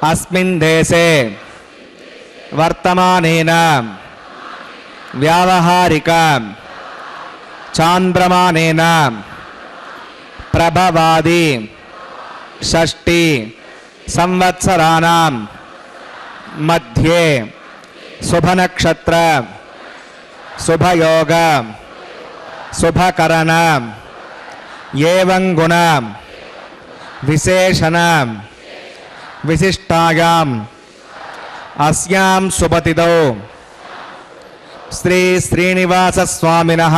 अस्मिन् देशे वर्तमानेन व्यावहारिक चांद्रमानेन प्रभवादि षष्टि संवत्सराणां मध्ये शुभनक्षत्र शुभयोग शुभकरण एवं गुण विशेषण विशिष्टायाम् अस्यां शुभतिथौ श्री श्रीनिवास स्वामिनः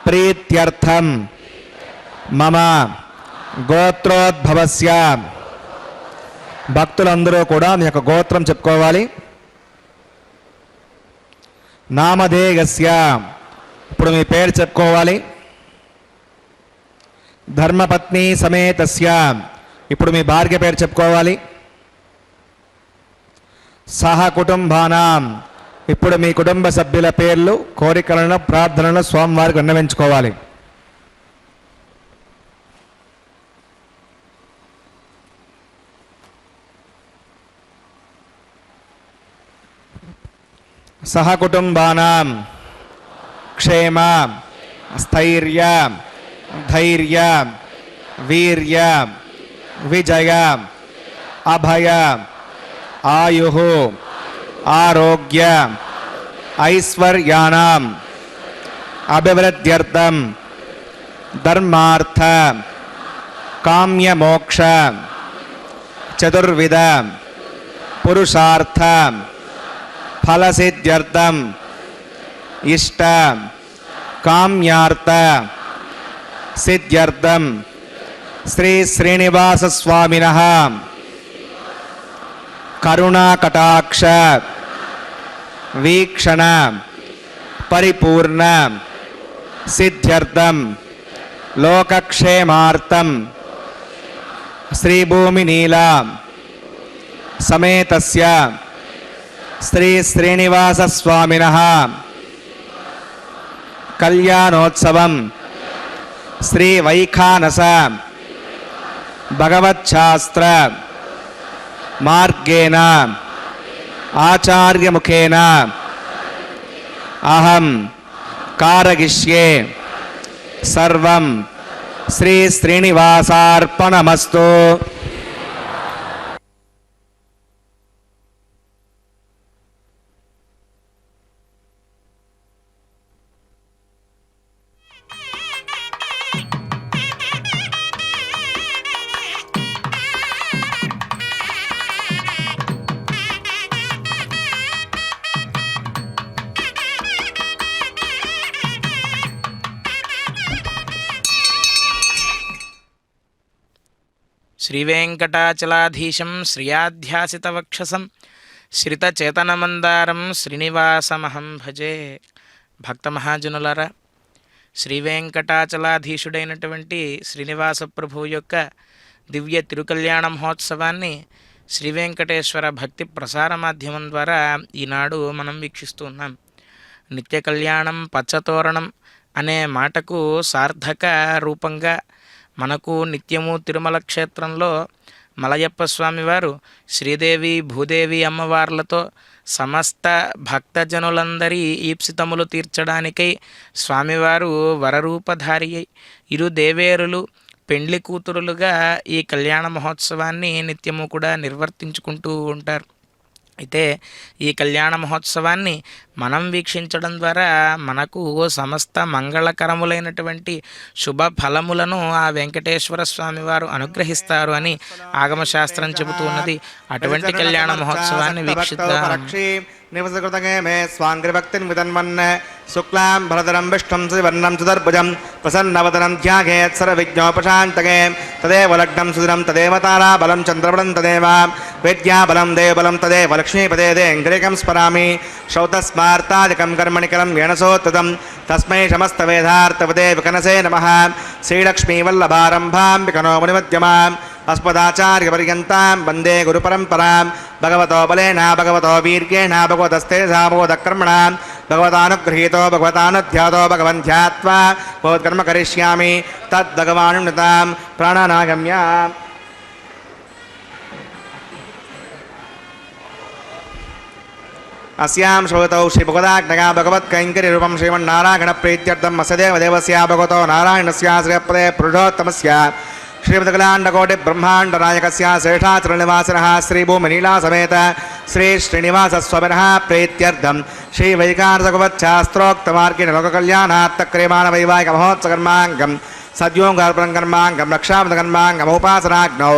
प्रीत्यर्थं मम గోత్రోద్భవస్య భక్తులందరూ కూడా మీ యొక్క గోత్రం చెప్పుకోవాలి. నామధేయస్య ఇప్పుడు మీ పేరు చెప్పుకోవాలి. ధర్మపత్ని సమేతస్య ఇప్పుడు మీ భార్య పేరు చెప్పుకోవాలి. సహ కుటుంబానాం ఇప్పుడు మీ కుటుంబ సభ్యుల పేర్లు కోరికలను ప్రార్థనలను స్వామివారికి విన్నవించుకోవాలి. सहकुटुंबानां क्षेम स्थैर्य धैर्य वीर्य विजय अभय आयुः आरोग्य ऐश्वर्याणाम् अभिवृद्ध्यर्थं धर्मार्थ काम्य मोक्ष चतुर्विध पुरुषार्थ फलसिद्ध्यर्थम इष्ट काम्यार्थ सिद्ध्यर्थम श्री श्रीनिवास स्वामिनः करुणाकटाक्ष वीक्षण परिपूर्ण सिद्ध्यर्थम लोकक्षेमार्थम श्रीभूमिनीला समेतस्य श्री श्रीनिवास स्वामिनः कल्याणोत्सवं श्री वैखानस भगवच्छास्त्र मार्गेण आचार्य मुखेन अहं कारयिष्ये सर्वं श्री श्रीनिवासार्पणमस्तु. శ్రీవేంకటాచలాధీశం శ్రియాధ్యాసితవక్షసం శ్రితచేతనమందారం శ్రీనివాసమహం భజే. భక్త మహాజనులారా, శ్రీవేంకటాచలాధీశుడైనటువంటి శ్రీనివాస ప్రభువు యొక్క దివ్య తిరుకల్యాణ మహోత్సవాన్ని శ్రీవేంకటేశ్వర భక్తి ప్రసార మాధ్యమం ద్వారా ఈనాడు మనం వీక్షిస్తూ ఉన్నాం. నిత్య కళ్యాణం పచ్చతోరణం అనే మాటకు సార్థక రూపంగా మనకు నిత్యము తిరుమల క్షేత్రంలో మలయప్ప స్వామివారు శ్రీదేవి భూదేవి అమ్మవార్లతో సమస్త భక్తజనులందరి ఈప్సితములు తీర్చడానికై స్వామివారు వరరూపధారి అయి ఇరు దేవేరులు పెండ్లి కూతురులుగా ఈ కళ్యాణ మహోత్సవాన్ని నిత్యము కూడా నిర్వర్తించుకుంటూ ఉంటారు. అయితే ఈ కళ్యాణ మహోత్సవాన్ని మనం వీక్షించడం ద్వారా మనకు సమస్త మంగళకరములైనటువంటి శుభ ఫలములను ఆ వెంకటేశ్వర స్వామి వారు అనుగ్రహిస్తారు అని ఆగమశాస్త్రం చెబుతూ ఉన్నది. అటువంటి కళ్యాణ మహోత్సవాన్ని వీక్షిద్దాం. निवसकृतगे मे स्वाङ्ग्रिभक्तिं वितन्वन् शुक्लां भरधरं विष्णुं श्रीवर्णं सुदर्भुजं प्रसन्नवदनं ध्यायेत् सर्वविघ्नोपशान्तये तदेव लग्नं सुदिनं तदेव ताराबलं चन्द्रबलं तदेव विद्याबलं देवबलं तदेव लक्ष्मीपदे देङ्घ्रिकं स्मरामि श्रौतस्मार्तादिकं कर्मणिकरं येणसोत्तदं तस्मै समस्तवेदार्थवदे विकनसे नमः. श्रीलक्ष्मीवल्लभारम्भां विकनो मुनिमध्यमां अस्मदाचार्यपर्यन्तां वन्दे गुरुपरम्परां. भगवतो बलेन भगवतो वीर्येण भगवतस्तेजसा भगवतकर्मणा भगवतानुगृहीतो भगवतानुध्यातो भगवन् ध्यात्वा भगवत्कर्म करिष्यामि तद्भगवानुन्नतां प्राणानागम्य. अस्यां श्रोतौ श्रीभगवदाज्ञया भगवत्कैङ्कर्यरूपं श्रीमन्नारायणप्रीत्यर्थम् अस्य देवदेवस्य भगवतो नारायणस्य श्रीपदे पुरुषोत्तमस्य श्रीमद्कलाण्डकोटिब्रह्माण्डनायकस्य श्रेष्ठाचरणनिवासिनः श्रीभूमिनीलासमेत श्रीश्रीनिवासस्वामिनः प्रीत्यर्थं श्रीवैकानसभगवच्छास्त्रोक्तमार्गेण लोककल्याणार्थक्रियमाणवैवाहिकमहोत्सकर्माङ्गं सद्योङ्गार्पणकर्माङ्गं रक्षाबन्धकर्माङ्गमुपासनाग्नौ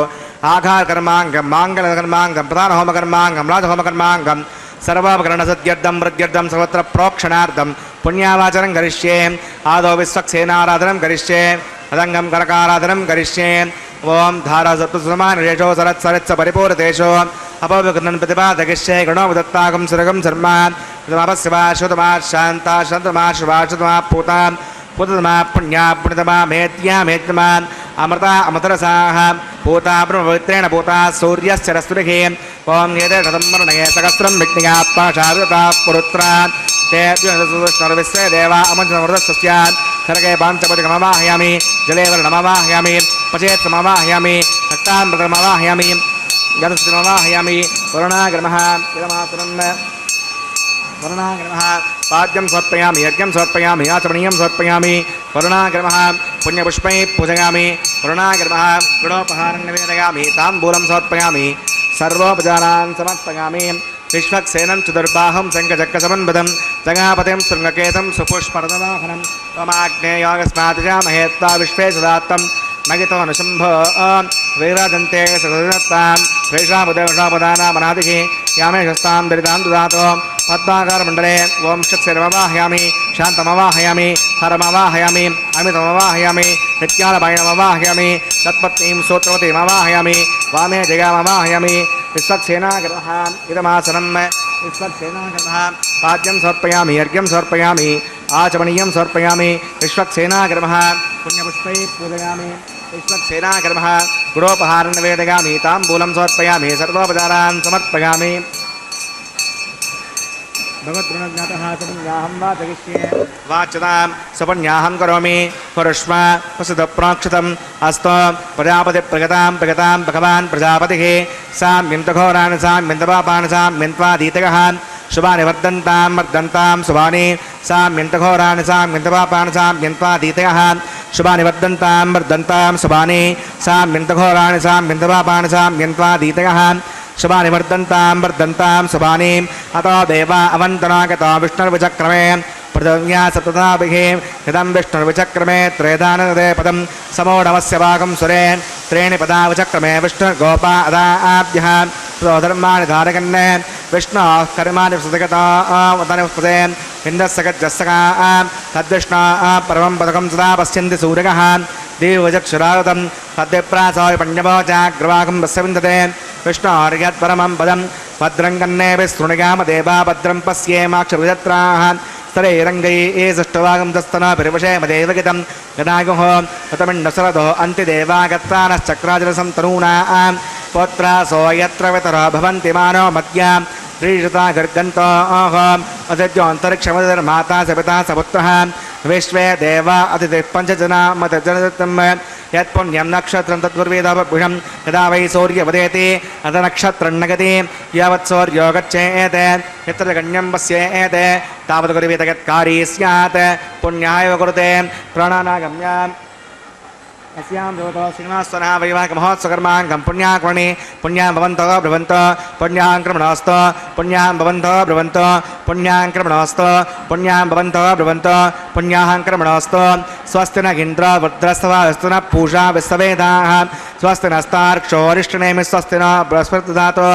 आघारकर्माङ्गं माङ्गलकर्माङ्गं प्रधानहोमकर्माङ्गं राजहोमकर्माङ्गं सर्वाभरणसद्यर्थं वृद्ध्यर्थं सर्वत्र प्रोक्षणार्थं पुण्यावाचनं करिष्ये आदौ विश्वक्सेनाराधनं करिष्ये अदङ्गं करकाराधनं करिष्ये ओं धारासप्तसमानरेशो सरत्सरत्स परिपूर्णतेषो अपविघ्नं प्रतिपादयिष्ये गणोपदत्ताकं सुरगं शर्मा प्रथमापस्यवा श्रुतमा शान्ता शान्तमा शिवा श्रुतमा पूता पुतमा पुण्या पुण्यतमा मेत्या मेत्तमा अमृता अमृतरसाः पूता ब्रह्मपवित्रेण पूता सूर्यस्य रस्तुभिः ओं एते शतम्वर्णये सहस्रं विज्ञात्मा शारदता पुरुत्रा ते विश्वे देवा अमृतमृतस्य खरगे पाञ्चपतिकमवाहयामि जले वर्णमवाहयामि पचेत्समवाहयामि रक्तामृतमवाहयामि गदस्तिमवाहयामि वरुणाग्रमः इदमासनं वरुणाग्रमः पाद्यं समर्पयामि यज्ञं समर्पयामि आचमनीयं समर्पयामि वरुणाग्रमः पुण्यपुष्पैः पूजयामि वरुणाग्रमः गृणोपहारं निवेदयामि ताम्बूलं समर्पयामि सर्वोपचारान् समर्पयामि विश्वक्सेनं चतुर्बाहुं शङ्खचक्रसमन्वितं जगापतिं शृङ्गकेतं सुपुष्परदवाहनं त्वमाग्नेयोगस्मातिजामहे त्वा विश्वे सदात्तं मगितो अनुशम्भो वैराजन्ते सदत्तां प्रेषामुदेवषापदानामनादिः यामेशस्तां दरितां ददातो पद्माकारमण्डले ओं षट्सेनमवाहयामि शान्तमवाहयामि हरमवाहयामि अमितमवाहयामि नित्यालपायणमवाहयामि तत्पत्नीं सूत्रवतीमवाहयामि वामे जगामवाहयामि विश्वक्सेनागतः इदमासनं विश्वक्सेनागतः पाद्यं समर्पयामि अर्घ्यं समर्पयामि आचमनीयं समर्पयामि विश्वक्सेनागतः पुण्यपुष्पैः पूजयामि विश्वक्सेनागतः गुरोपहारं निवेदयामि ताम्बूलं समर्पयामि सर्वोपचारान् समर्पयामि भगवद्गुणज्ञातः सपन्याहं वाचयिष्ये वाच्यतां सपन्याहं करोमि कुरुष्व वसुतप्रोक्षितम् अस्तु प्रजापतिप्रगतां प्रगतां भगवान् प्रजापतिः साम्यन्तघोरान् साम्यन्तपापान् साम्यन्त्वादीतयः शुभानि वर्धन्तां वर्धन्तां शुभानि साम्यन्तघोरान् साम्यन्तपापान् साम्यन्त्वादीतयः शुभानि वर्धन्तां वर्धन्तां शुभानि साम्यन्तघोरान् साम्यन्तपापान् साम्यन्त्वादीतयः शुभानि वर्धन्तां शुभानि अतो देवा अवन्तनागतो विष्णुर्विचक्रमे पृथिव्या सप्तदाभिः इदं विष्णुर्विचक्रमे त्रेधानदे पदं समोढमस्य भागं सुरे त्रीणि पदा विचक्रमे विष्णुर्गोपा अदाभ्यः धर्माणि धारकन्ने विष्णोः कर्माणि सुतगतावतनुस्पदे इन्द्रस्य गज्जस्सका तद्विष्णोः परमं पदकं सदा पश्यन्ति सूर्यः देवचक्षुरागतं तद्विप्रासाय पण्यवोचाग्रवागं वस्य विन्दते विष्णोर्यत्परमं पदं भद्रं कन्नेभिः शृणुयाम देवा भद्रं पश्येमाक्षविजत्राः स्तरैरङ्गैः सृष्टवागं तस्तनाभिर्वशेम देवगितं गणायुः ततमिण्डशरथो अन्तिदेवागत्रानश्चक्राजलसं तनूनां पौत्रासो यत्र वितरो भवन्ति मानो मद्यां त्रिशता गर्गन्तोः अतिथ्योऽन्तरिक्षमतिर्माता स पिता स पुत्रः विश्वे देवा अतिथिः पञ्चजना मतजनतं यत्पुण्यं नक्षत्रं तद्वर्वेदापभुषं यदा वै सौर्यवदेति अथ नक्षत्रं नगति यावत् सौर्यो गच्छेत् यत्र गण्यं पश्येत् तावत् गुरुवेद यत्कारी स्यात् पुण्याय कुरुते प्राणानागम्याम् अस्यां भवतो श्रीनिवासनः वैवाहिकमहोत्सवकर्माङ्गं पुण्याकर्मणि पुण्यां भवन्तः ब्रुवन्तो पुण्याङ्क्रमणोऽस्तु पुण्यां भवन्तः ब्रुवन्तो पुण्याङ्क्रमणोऽस्तु पुण्यां भवन्तः ब्रुवन्तो पुण्याङ्क्रमणोऽस्तु स्वस्ति न इन्द्रो वृद्रस्वास्तु न पूषा विश्ववेदाः स्वस्ति नस्तार्क्षोरिष्टनेमि स्वस्ति न बृहस्पति ददातु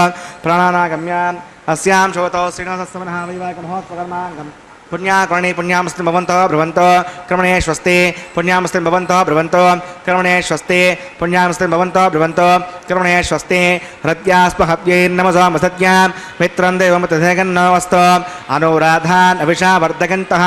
प्राणानागम्याम् अस्यां भवतो श्रीनिवासनः वैवाहिकमहोत्सवकर्माङ्गं पुण्याकर्मणि पुण्यामस्ति भवन्तः ब्रुवन्तो कर्मणे स्वस्ति पुण्यामस्ति भवन्तः ब्रुवन्तो कर्मणे स्वस्ति पुण्यामस्ति भवन्तः ब्रुवन्तो कर्मणे स्वस्ति हृद्यास्पहव्यैर्नमसो मसद्यां मित्रं देवमतधेगन्नवस्तु अनुराधान् अभिषा वर्धकन्तः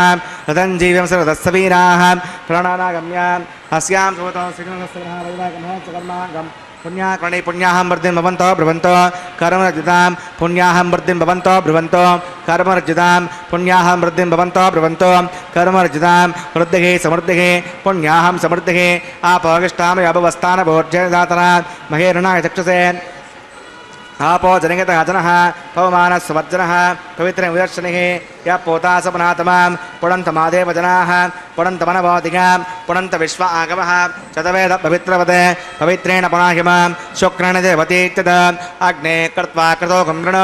रतञ्जीव्यं सर्वदस्य वीराः प्राणानागम्याम् अस्यां भवतो श्रीनिवासनः वैवाहिकमहोत्सवकर्माङ्गं पुण्याकर्मणि पुण्याहं वृद्धिं भवन्तः ब्रुवन्तो कर्मरजितां पुण्याहं वृद्धिं भवन्तः ब्रुवन्तो कर्मरजितां पुण्याहं वृद्धिं भवन्तः ब्रुवन्तो कर्मरजितां वृद्धिः समृद्धिः पुण्याहं समृद्धिः आपोगिष्ठामि अभवस्थानभोज्यदातरा महेरणाय चक्षुषे आपो जनगतः जनः पवमानस्वर्जनः पवित्रं विदर्शनिः यः पोतासपनातमां पुणन्तमादेव जनाः पुणन्तमनवोदिगां पुणन्त विश्व आगमः चतवेद पवित्रवते पवित्रेण पुनाहिमां शुक्रेण देवतीत्यत अग्ने कृत्वा कृतो गमृण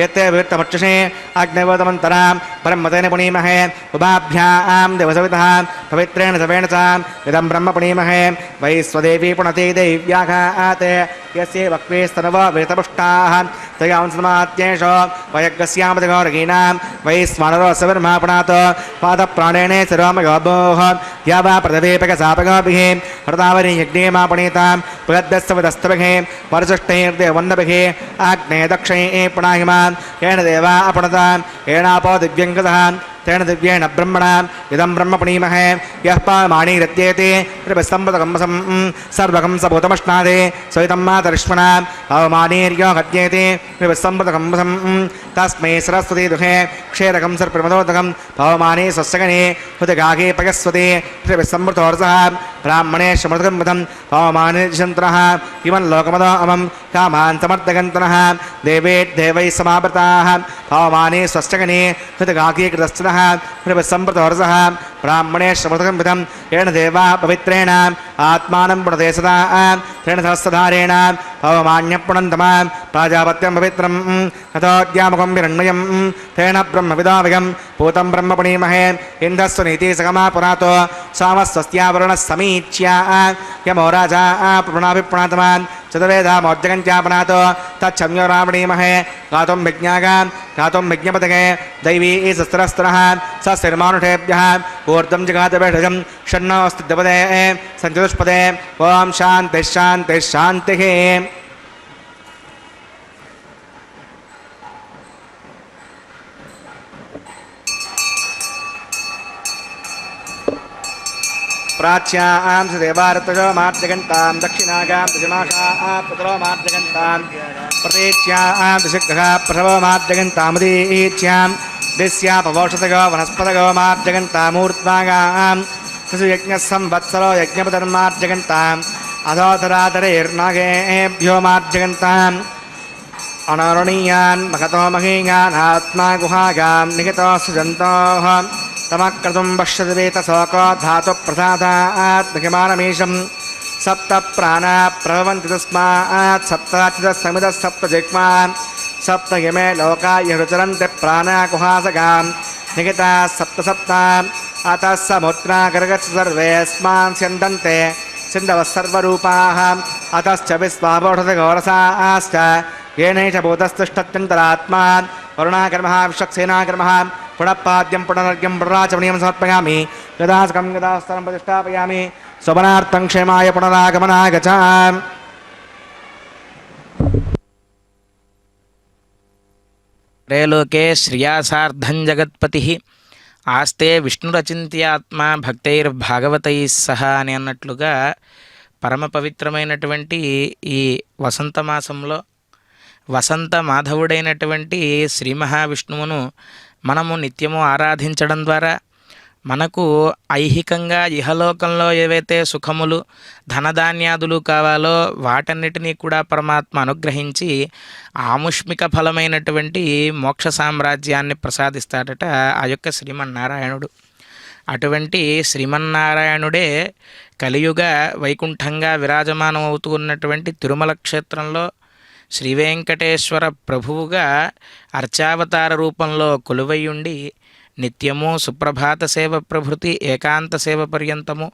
यत्ते वित्तमक्षसे अग्निवतमन्तरां ब्रह्मतेन पुनीमहे उभाभ्यां देवसवितः पवित्रेण सवेण च इदं ब्रह्म पुनीमहे वै स्वदेवी पुणते दैव्याघाते यस्य वक्वेस्तनव वेतपुष्टाः तयांसमात्येष वयज्ञस्यामदगौरगीनां वै स्वानरोऽसविर्मापणात् पादप्राणेन शिरोमयोभोः या वा प्रदवेपकसापगोभिः हृतावरी यज्ञेमापणीतां पुरद्भ्यस्तवदस्तभिः परचष्टैर्देवन्नभिः आग्ने दक्षिणे पुणाहिमां येन देवा अपणतां येनापो दिव्यङ्गतः तेन दिव्येण ब्रह्मणा इदं ब्रह्म पुनीमहे यः पामाणीरत्येते त्रिभिस्सम्पदकम्सं सर्वकं सभूतमश्नादे सवितं मातरिष्मणा पावमानीर्यो हत्येते त्रिभिस्सम्पदकम्सं तस्मै सरस्वती दुःखे क्षेरकं सर्प्रमदोदकं पावमाने स्वस्यगणे हुतगागे पयस्वते त्रिभिस्सम्मृतोर्सः ब्राह्मणे समृतकं पदं पावमाने दिशन्तरः इमं लोकमदो अमं कामान् समर्थगन्तनः देवैः समावृताः पावमाने स्वस्यगणे हुतगागे कृतस्तनः सम्प्रतोर्सः ब्राह्मणे समृतकं पदं येन देवा पवित्रेण आत्मानं पुणते सदा तेन सहस्रधारेण पवमान्यपुणन्तमा प्राजापत्यं पवित्रं तथोद्यामुखं विरण्मयं तेन ब्रह्मविदावयं पूतं ब्रह्म पुनीमहे इन्द्रस्व नीति सगमा पुरातो सामस्वस्यावरुणः समीच्या यमो राजा पुणाभिपुणातमान् चतुर्वेदामोद्यगञ्चापनातो तच्छम्यो रावणीमहे गातुं विज्ञागां गातुं विज्ञपतगे दैवी शस्त्रस्त्रः सस्तिर्मानुषेभ्यः ऊर्ध्वं जगातभेषजं षण्णोऽस्तिद्यपदे सञ्चतुष्पदे ॐ शान्तिः शान्तिः शान्तिः प्राच्यां देवारतजो मार्जगन्तां दक्षिणागां दशमाशाः पुत्रो मार्जगन्तां प्रतीच्यां दिशग्रह प्रभवो मार्जगन्तामुदीच्यां दिस्यापवोषतगो वनस्पतगो मार्जगन्तामूर्ध्वागां शिशुयज्ञः संवत्सरो यज्ञपतन्मार्जगन्ताम् अधोधराधरेर्नागेभ्यो मार्जगन्ताम् अनरणीयान् महतो महीयान् आत्मा गुहागां निगतो सृजन्तोः तमक्रतुं पश्यति वेतशोको धातुप्रसादात् निगमानमीशं सप्त प्राणा प्रभवन्ति तस्मात् सप्ताचितः सप्त जिह्वान् सप्त इमे लोका यरुचरन्ति प्राणा गुहासगां निगताः सप्त सप्ता अतः समुद्रा गर्गच्छ सर्वेऽस्मान् स्यन्दन्ते सिन्धवः सर्वरूपाः अतश्च विश्वावोषधघोरसाश्च येनैष भूतस्तिष्ठत्यन्तरात्मा वरुणाकर्मः विश्वक्सेनाकर्मः पुनःपाद्यं पुनर्घ्यं पुनराचमनीयं समर्पयामि गदास्कं गदास्तरं प्रतिष्ठापयामि स्वपनार्थं क्षेमाय पुनरागमनाय गच्छामि त्रैलोके श्रियासार्धं जगत्पतिः ఆస్తే విష్ణురచింత్యాత్మ భక్తైర్భాగవతై సహా అని అన్నట్లుగా పరమ పవిత్రమైనటువంటి ఈ వసంత మాసంలో వసంత మాధవుడైనటువంటి శ్రీ మహావిష్ణువును మనము నిత్యము ఆరాధించడం ద్వారా మనకు ఐహికంగా ఇహలోకంలో ఏవైతే సుఖములు ధనధాన్యాదులు కావాలో వాటన్నిటినీ కూడా పరమాత్మ అనుగ్రహించి ఆముష్మిక ఫలమైనటువంటి మోక్ష సామ్రాజ్యాన్ని ప్రసాదిస్తాడట ఆ యొక్క శ్రీమన్నారాయణుడు. అటువంటి శ్రీమన్నారాయణుడే కలియుగ వైకుంఠంగా విరాజమానం అవుతూ ఉన్నటువంటి తిరుమల క్షేత్రంలో శ్రీ వెంకటేశ్వర ప్రభువుగా అర్చావతార రూపంలో కొలువైయుండి నిత్యము సుప్రభాత సేవ ప్రభృతి ఏకాంత సేవ పర్యంతము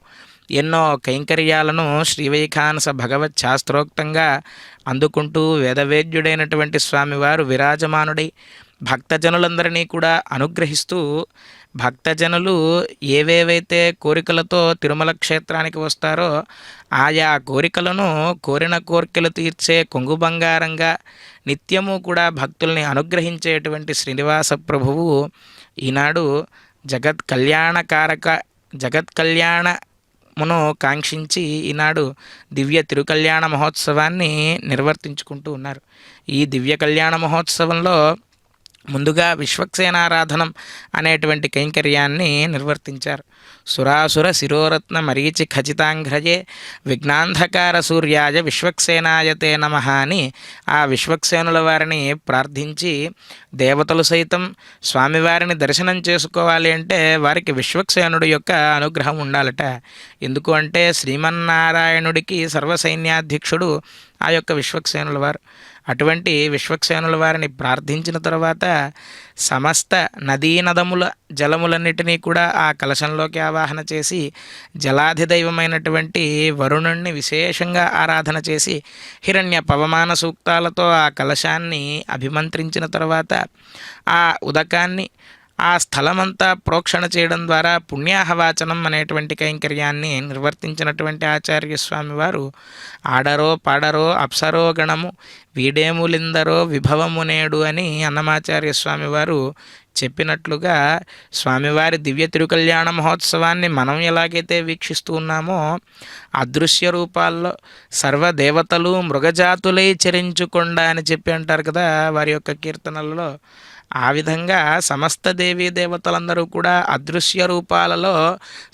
ఎన్నో కైంకర్యాలను శ్రీవైఖానస భగవత్ శాస్త్రోక్తంగా అందుకుంటూ వేదవేద్యుడైనటువంటి స్వామివారు విరాజమానుడై భక్తజనులందరినీ కూడా అనుగ్రహిస్తూ భక్తజనులు ఏవేవైతే కోరికలతో తిరుమల క్షేత్రానికి వస్తారో ఆయా కోరికలను కోరిన కోరికలు తీర్చే కొంగు బంగారంగా నిత్యము కూడా భక్తుల్ని అనుగ్రహించేటువంటి శ్రీనివాస ప్రభువు ఈనాడు జగత్ కళ్యాణమును కాంక్షించి ఈనాడు దివ్య తిరుకల్యాణ మహోత్సవాన్ని నిర్వర్తించుకుంటూ ఉన్నారు. ఈ దివ్య కళ్యాణ మహోత్సవంలో ముందుగా విశ్వక్సేనారాధనం అనేటువంటి కైంకర్యాన్ని నిర్వర్తించారు. సురాసుర శిరోరత్న మరీచి ఖచితాంఘ్రజే విఘ్నాంధకార సూర్యాయ విశ్వక్సేనాయతే నమః అని ఆ విశ్వక్సేనుల వారిని ప్రార్థించి, దేవతలు సైతం స్వామివారిని దర్శనం చేసుకోవాలి అంటే వారికి విశ్వక్సేనుడి యొక్క అనుగ్రహం ఉండాలట. ఎందుకు అంటే శ్రీమన్నారాయణుడికి సర్వసైన్యాధ్యక్షుడు ఆ యొక్క విశ్వక్సేనుల వారు. అటువంటి విశ్వక్సేనుల వారిని ప్రార్థించిన తర్వాత సమస్త నదీనదముల జలములన్నిటినీ కూడా ఆ కలశంలోకి ఆవాహన చేసి, జలాధిదైవమైనటువంటి వరుణుణ్ణి విశేషంగా ఆరాధన చేసి, హిరణ్య పవమాన సూక్తాలతో ఆ కలశాన్ని అభిమంత్రించిన తర్వాత ఆ ఉదకాన్ని ఆ స్థలమంతా ప్రోక్షణ చేయడం ద్వారా పుణ్యాహవాచనం అనేటువంటి కైంకర్యాన్ని నిర్వర్తించినటువంటి ఆచార్యస్వామి వారు ఆడరో పాడరో అప్సరో గణము వీడేములిందరో విభవమునేడు అని అన్నమాచార్యస్వామి వారు చెప్పినట్లుగా స్వామివారి దివ్య తిరుకల్యాణ మహోత్సవాన్ని మనం ఎలాగైతే వీక్షిస్తూ ఉన్నామో, అదృశ్య రూపాల్లో సర్వదేవతలు మృగజాతులై చరించుకొండ అని చెప్పి అంటారు కదా వారి యొక్క కీర్తనలలో, ఆ విధంగా సమస్త దేవీ దేవతలందరూ కూడా అదృశ్య రూపాలలో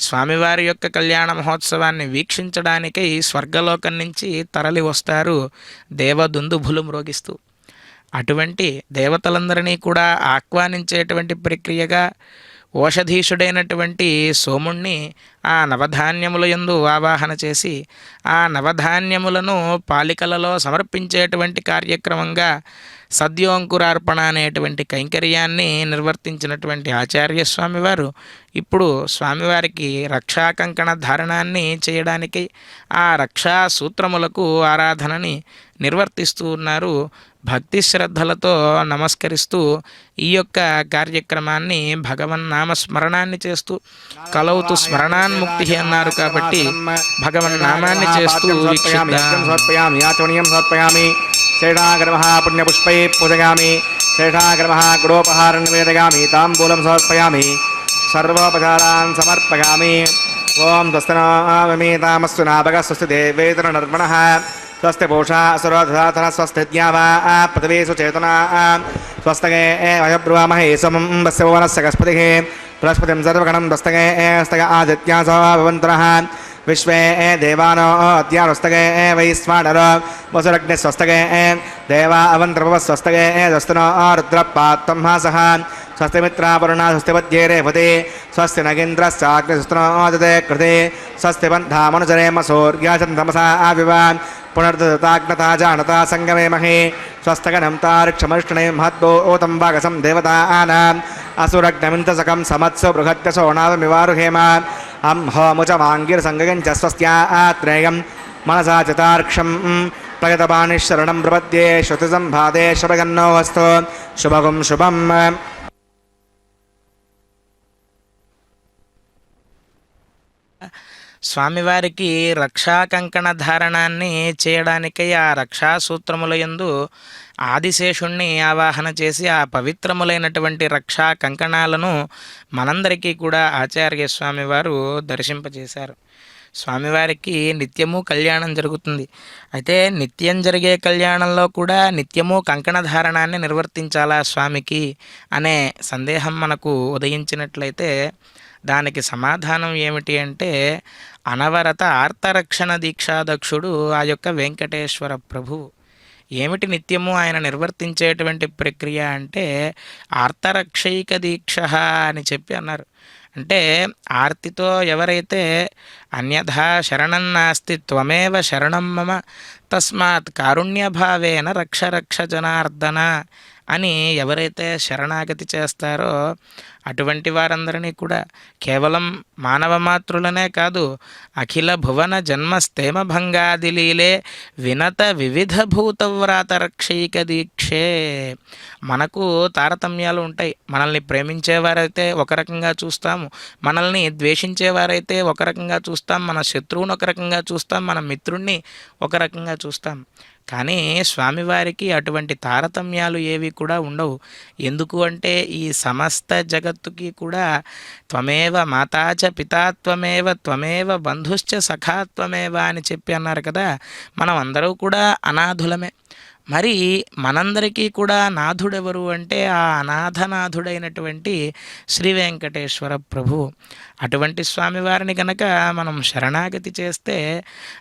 స్వామివారి యొక్క కళ్యాణ మహోత్సవాన్ని వీక్షించడానికై స్వర్గలోకం నుంచి తరలి వస్తారు దేవదుందుభులు మ్రోగిస్తూ. అటువంటి దేవతలందరినీ కూడా ఆహ్వానించేటువంటి ప్రక్రియగా ఓషధీషుడైనటువంటి సోముణ్ణి ఆ నవధాన్యముల యందు ఆవాహన చేసి, ఆ నవధాన్యములను పాలికలలో సమర్పించేటువంటి కార్యక్రమంగా సద్యోంకురార్పణ అనేటువంటి కైంకర్యాన్ని నిర్వర్తించినటువంటి ఆచార్యస్వామి వారు ఇప్పుడు స్వామివారికి రక్షా కంకణ ధారణాన్ని చేయడానికి ఆ రక్షా సూత్రములకు ఆరాధనని నిర్వర్తిస్తూ ఉన్నారు. భక్తి శ్రద్ధలతో నమస్కరిస్తూ ఈ యొక్క కార్యక్రమాన్ని భగవన్నామస్మరణాన్ని చేస్తూ, కలౌతు స్మరణాన్ముక్తి అన్నారు కాబట్టి భగవన్నామాన్ని చేస్తూ సమర్పయామి. శేషాగ్రమః పుణ్యపుష్పై పూజయామి. శేషాగ్రమః గుడోపహారం నివేదయామి. తాంబూలం సమర్పయామి. సర్వోపచారాన్ సమర్పయామి. ఓం స్వస్తినామేతామస్సు నాభగ స్వస్తి దేవేతర నర్మణః స్వస్తి పూషా అసురోధాతన స్వస్తి జ్ఞావా పృథివీసు చేతనా స్వస్తగే వయబ్రువామహే సమం వస్య భువనస్య గస్పతిః బృహస్పతిం సర్వగణం దస్తగే స్తగ ఆదిత్యాసో భవంతరః విశ్వే దేవానో అద్యాస్తగే వైశ్వానరో వసురగ్ని స్వస్తగే దేవా అవంత్రభవ స్వస్తగే దస్తనో రుద్రపాత్తం హాసః స్వస్తి మిత్రాపరుణ స్వస్తి పద్యే రేపతి స్వస్తి నగేంద్రశ్చాగ్నిస్తునోదతే కృతే స్వస్తి బంధామనుచరేమ సూర్యాచంద్రమసా ఆవివాన్ పునర్దతాగ్నతా జానతా సంగమేమహే స్వస్తగనం తారిక్షమర్షణే మహద్భూతం భాగసం దేవతానాం అసురగ్నమింతసకం సమత్సు బృహత్యసోనాదమివారుహేమ అం హోముచమాంగిరసంగయం చ స్వస్త్యాత్రేయం మనసా చతార్క్షం ప్రగతపాణి శరణం ప్రపద్యే శృతి సంభాదే శుభగన్నో వస్తు శుభగం శుభం. స్వామివారికి రక్షా కంకణ ధారణాన్ని చేయడానికై ఆ రక్షా సూత్రముల యందు ఆదిశేషుణ్ణి ఆవాహన చేసి ఆ పవిత్రములైనటువంటి రక్షా కంకణాలను మనందరికీ కూడా ఆచార్య స్వామి వారు దర్శింపజేశారు. స్వామివారికి నిత్యము కళ్యాణం జరుగుతుంది. అయితే నిత్యం జరిగే కళ్యాణంలో కూడా నిత్యము కంకణ ధారణాన్ని నిర్వర్తించాలా స్వామికి అనే సందేహం మనకు ఉదయించినట్లయితే దానికి సమాధానం ఏమిటి అంటే, అనవరత ఆర్తరక్షణ దీక్షాదక్షుడు ఆ యొక్క వెంకటేశ్వర ప్రభువు. ఏమిటి నిత్యము ఆయన నిర్వర్తించేటువంటి ప్రక్రియ అంటే ఆర్తరక్షైక దీక్ష అని చెప్పి అన్నారు. అంటే ఆర్తితో ఎవరైతే అన్యథా శరణం నాస్తి త్వమేవ శరణం మమ తస్మాత్ కారుణ్యభావేన రక్ష రక్ష జనార్దన అని ఎవరైతే శరణాగతి చేస్తారో అటువంటి వారందరినీ కూడా కేవలం మానవ మాతృలనే కాదు, అఖిల భువన జన్మస్తేమ భంగాదిలీలే వినత వివిధ భూతవ్రాత రక్షైక దీక్షే. మనకు తారతమ్యాలు ఉంటాయి. మనల్ని ప్రేమించేవారైతే ఒక రకంగా చూస్తాము, మనల్ని ద్వేషించేవారైతే ఒక రకంగా చూస్తాం, మన శత్రువుని ఒక రకంగా చూస్తాం, మన మిత్రుణ్ణి ఒక రకంగా చూస్తాం. కానీ స్వామివారికి అటువంటి తారతమ్యాలు ఏవి కూడా ఉండవు. ఎందుకు అంటే ఈ సమస్త జగత్తుకి కూడా త్వమేవ మాతాచ పితాత్వమేవ త్వమేవ బంధుశ్చ సఖాత్వమేవ అని చెప్పి అన్నారు కదా. మనం అందరూ కూడా అనాథులమే. మరి మనందరికీ కూడా నాథుడెవరు అంటే ఆ అనాథనాథుడైనటువంటి శ్రీ వెంకటేశ్వర ప్రభు. అటువంటి స్వామివారిని కనుక మనం శరణాగతి చేస్తే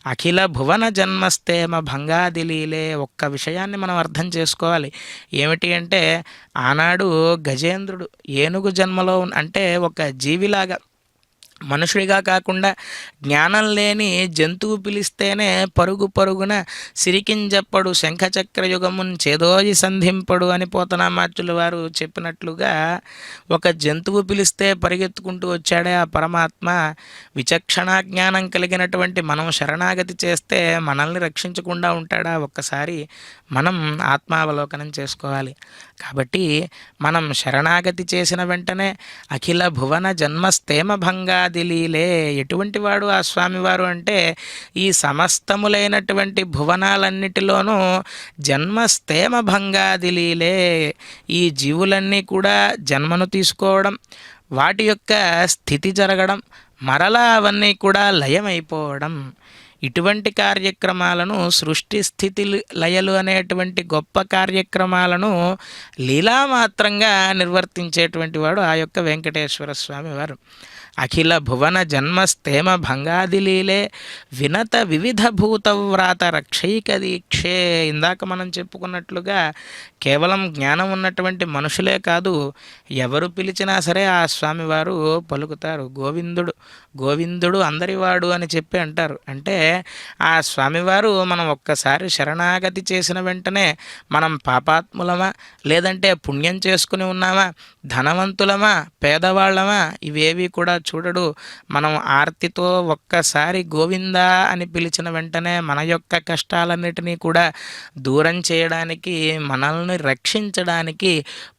అఖిల భువన జన్మస్తేమ భంగాదిలీలే. ఒక్క విషయాన్ని మనం అర్థం చేసుకోవాలి. ఏమిటి అంటే ఆనాడు గజేంద్రుడు ఏనుగు జన్మలో అంటే ఒక జీవిలాగా మనుషుడిగా కాకుండా జ్ఞానం లేని జంతువు పిలిస్తేనే పరుగు పరుగున సిరికింజప్పడు శంఖచక్ర యుగమున్ చేదోయి సంధింపడు అని పోతనామాచ్యుల వారు చెప్పినట్లుగా ఒక జంతువు పిలిస్తే పరిగెత్తుకుంటూ వచ్చాడే ఆ పరమాత్మ. విచక్షణ జ్ఞానం కలిగినటువంటి మనం శరణాగతి చేస్తే మనల్ని రక్షించకుండా ఉంటాడా? ఒక్కసారి మనం ఆత్మావలోకనం చేసుకోవాలి. కాబట్టి మనం శరణాగతి చేసిన వెంటనే అఖిల భువన జన్మస్తేమ భంగాదిలీలే. ఎటువంటి వాడు ఆ స్వామివారు అంటే ఈ సమస్తములైనటువంటి భువనాలన్నిటిలోనూ జన్మస్తేమ భంగాదిలీలే. ఈ జీవులన్నీ కూడా జన్మను తీసుకోవడం, వాటి యొక్క స్థితి జరగడం, మరలా అవన్నీ కూడా లయమైపోవడం, ఇటువంటి కార్యక్రమాలను సృష్టి స్థితి లయలు అనేటువంటి గొప్ప కార్యక్రమాలను లీలామాత్రంగా నిర్వర్తించేటువంటి వాడు ఆ యొక్క వెంకటేశ్వర స్వామి వారు. అఖిల భువన జన్మస్తేమ భంగాదిలీలే వినత వివిధ భూతవ్రాత రక్షైక దీక్షే. ఇందాక మనం చెప్పుకున్నట్లుగా కేవలం జ్ఞానం ఉన్నటువంటి మనుషులే కాదు, ఎవరు పిలిచినా సరే ఆ స్వామివారు పలుకుతారు. గోవిందుడు గోవిందుడు అందరివాడు అని చెప్పి అంటారు. అంటే ఆ స్వామివారు మనం ఒక్కసారి శరణాగతి చేసిన వెంటనే మనం పాపాత్ములమా లేదంటే పుణ్యం చేసుకుని ఉన్నామా, ధనవంతులమా పేదవాళ్ళమా ఇవేవి కూడా చూడడు. మనం ఆర్తితో ఒక్కసారి గోవిందా అని పిలిచిన వెంటనే మన యొక్క కష్టాలన్నిటినీ కూడా దూరం చేయడానికి, మనల్ని రక్షించడానికి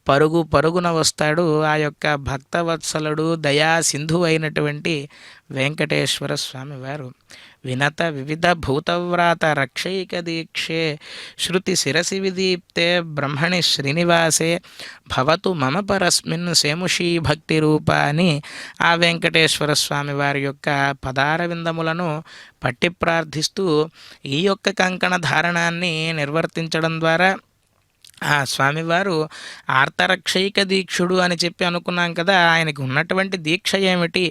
పరుగు పరుగున వస్తాడు ఆ యొక్క భక్తవత్సలుడు దయా సింధు అయినటువంటి వెంకటేశ్వర స్వామి వారు. వినత వివిధ భూతవ్రాత రక్షైక దీక్షే శృతి శిరసి విదీప్తే బ్రహ్మణి శ్రీనివాసే భవతు మమ పరస్మిన్ సేముషీ భక్తి రూప అని ఆ వెంకటేశ్వర స్వామి వారి యొక్క పదార విందములను పట్టి ప్రార్థిస్తూ ఈ యొక్క కంకణ ధారణాన్ని నిర్వర్తించడం ద్వారా ఆ స్వామివారు ఆర్తరక్షైక దీక్షుడు అని చెప్పి అనుకున్నాం కదా. ఆయనకు ఉన్నటువంటి దీక్ష ఏమిటి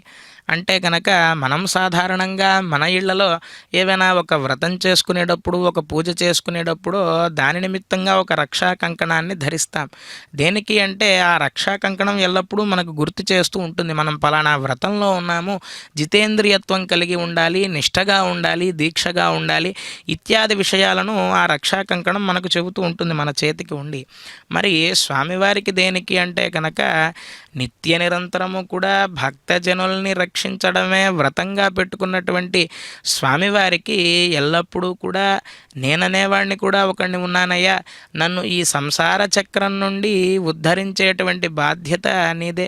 అంటే కనుక మనం సాధారణంగా మన ఇళ్లలో ఏవైనా ఒక వ్రతం చేసుకునేటప్పుడు, ఒక పూజ చేసుకునేటప్పుడు దాని నిమిత్తంగా ఒక రక్షా కంకణాన్ని ధరిస్తాం. దేనికి అంటే ఆ రక్షా కంకణం ఎల్లప్పుడూ మనకు గుర్తు చేస్తూ ఉంటుంది, మనం పలానా వ్రతంలో ఉన్నాము, జితేంద్రియత్వం కలిగి ఉండాలి, నిష్టగా ఉండాలి, దీక్షగా ఉండాలి ఇత్యాది విషయాలను ఆ రక్షా కంకణం మనకు చెబుతూ ఉంటుంది మన చేతికి ఉండి. మరి స్వామివారికి దేనికి అంటే కనుక నిత్య నిరంతరము కూడా భక్తజనుల్ని రక్షించడమే వ్రతంగా పెట్టుకున్నటువంటి స్వామివారికి ఎల్లప్పుడూ కూడా నేననేవాడిని కూడా ఒకడిని ఉన్నానయ్యా, నన్ను ఈ సంసార చక్రం నుండి ఉద్ధరించేటువంటి బాధ్యత నీదే,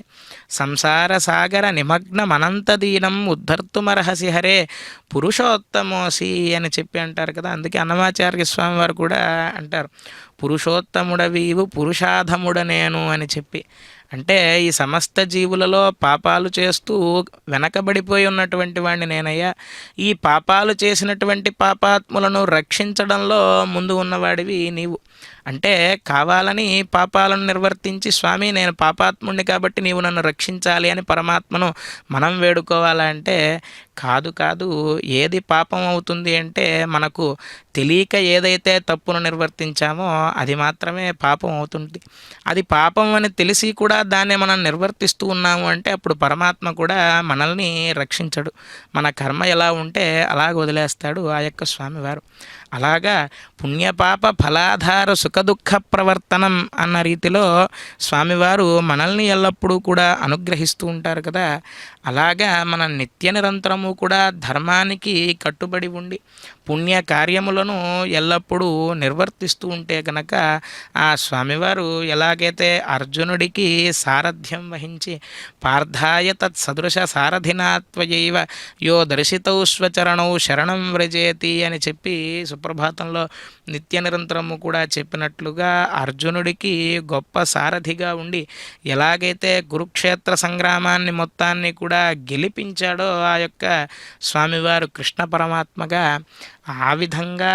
సంసార సాగర నిమగ్నమనంత దీనం ఉద్ధర్తుమర్హసి హరే పురుషోత్తమోసి అని చెప్పి అంటారు కదా. అందుకే అన్నమాచార్య స్వామి వారు కూడా అంటారు, పురుషోత్తముడవీవు పురుషాధముడనేను అని చెప్పి. అంటే ఈ సమస్త జీవులలో పాపాలు చేస్తూ వెనకబడిపోయి ఉన్నటువంటి వాడిని నేనయ్యా, ఈ పాపాలు చేసినటువంటి పాపాత్ములను రక్షించడంలో ముందు ఉన్నవాడివి నీవు. అంటే కావాలని పాపాలను నిర్వర్తించి స్వామి నేను పాపాత్ముడిని కాబట్టి నీవు నన్ను రక్షించాలి అని పరమాత్మను మనం వేడుకోవాలంటే కాదు కాదు. ఏది పాపం అవుతుంది అంటే మనకు తెలియక ఏదైతే తప్పును నిర్వర్తించామో అది మాత్రమే పాపం అవుతుంది. అది పాపం అని తెలిసి కూడా దాన్ని మనం నిర్వర్తిస్తూ ఉన్నాము అంటే అప్పుడు పరమాత్మ కూడా మనల్ని రక్షించడు. మన కర్మ ఎలా ఉంటే అలాగ వదిలేస్తాడు ఆ యొక్క స్వామివారు. అలాగా పుణ్యపాప ఫలాధార సుఖదుఖ ప్రవర్తనం అన్న రీతిలో స్వామివారు మనల్ని ఎల్లప్పుడూ కూడా అనుగ్రహిస్తూ ఉంటారు కదా. అలాగా మన నిత్య నిరంతరము కూడా ధర్మానికి కట్టుబడి ఉండి పుణ్య కార్యములను ఎల్లప్పుడూ నిర్వర్తిస్తూ ఉంటే కనుక ఆ స్వామివారు ఎలాగైతే అర్జునుడికి సారథ్యం వహించి పార్థాయ తత్ సదృశ సారథినాత్వయైవ యో దర్శితౌ స్వచరణౌ శరణం వ్రజేతి అని చెప్పి సుప్రభాతంలో నిత్య నిరంతరము కూడా చెప్పినట్లుగా అర్జునుడికి గొప్ప సారథిగా ఉండి ఎలాగైతే కురుక్షేత్ర సంగ్రామాన్ని మొత్తాన్ని కూడా గెలిపించాడో ఆ యొక్క స్వామివారు కృష్ణ పరమాత్మగా, ఆ విధంగా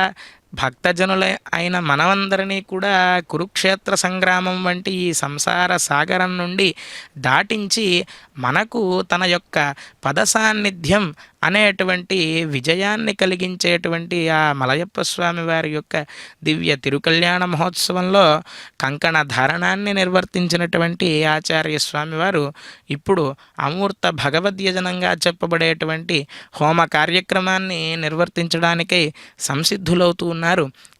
భక్తజనుల అయిన మనమందరినీ కూడా కురుక్షేత్ర సంగ్రామం వంటి ఈ సంసార సాగరం నుండి దాటించి మనకు తన యొక్క పద సాన్నిధ్యం అనేటువంటి విజయాన్ని కలిగించేటువంటి ఆ మలయప్ప స్వామి వారి యొక్క దివ్య తిరుకల్యాణ మహోత్సవంలో కంకణ ధారణాన్ని నిర్వర్తించినటువంటి ఆచార్య స్వామివారు ఇప్పుడు అమూర్త భగవద్యజనంగా చెప్పబడేటువంటి హోమ కార్యక్రమాన్ని నిర్వర్తించడానికై సంసిద్ధులవుతూ ఉన్నారు.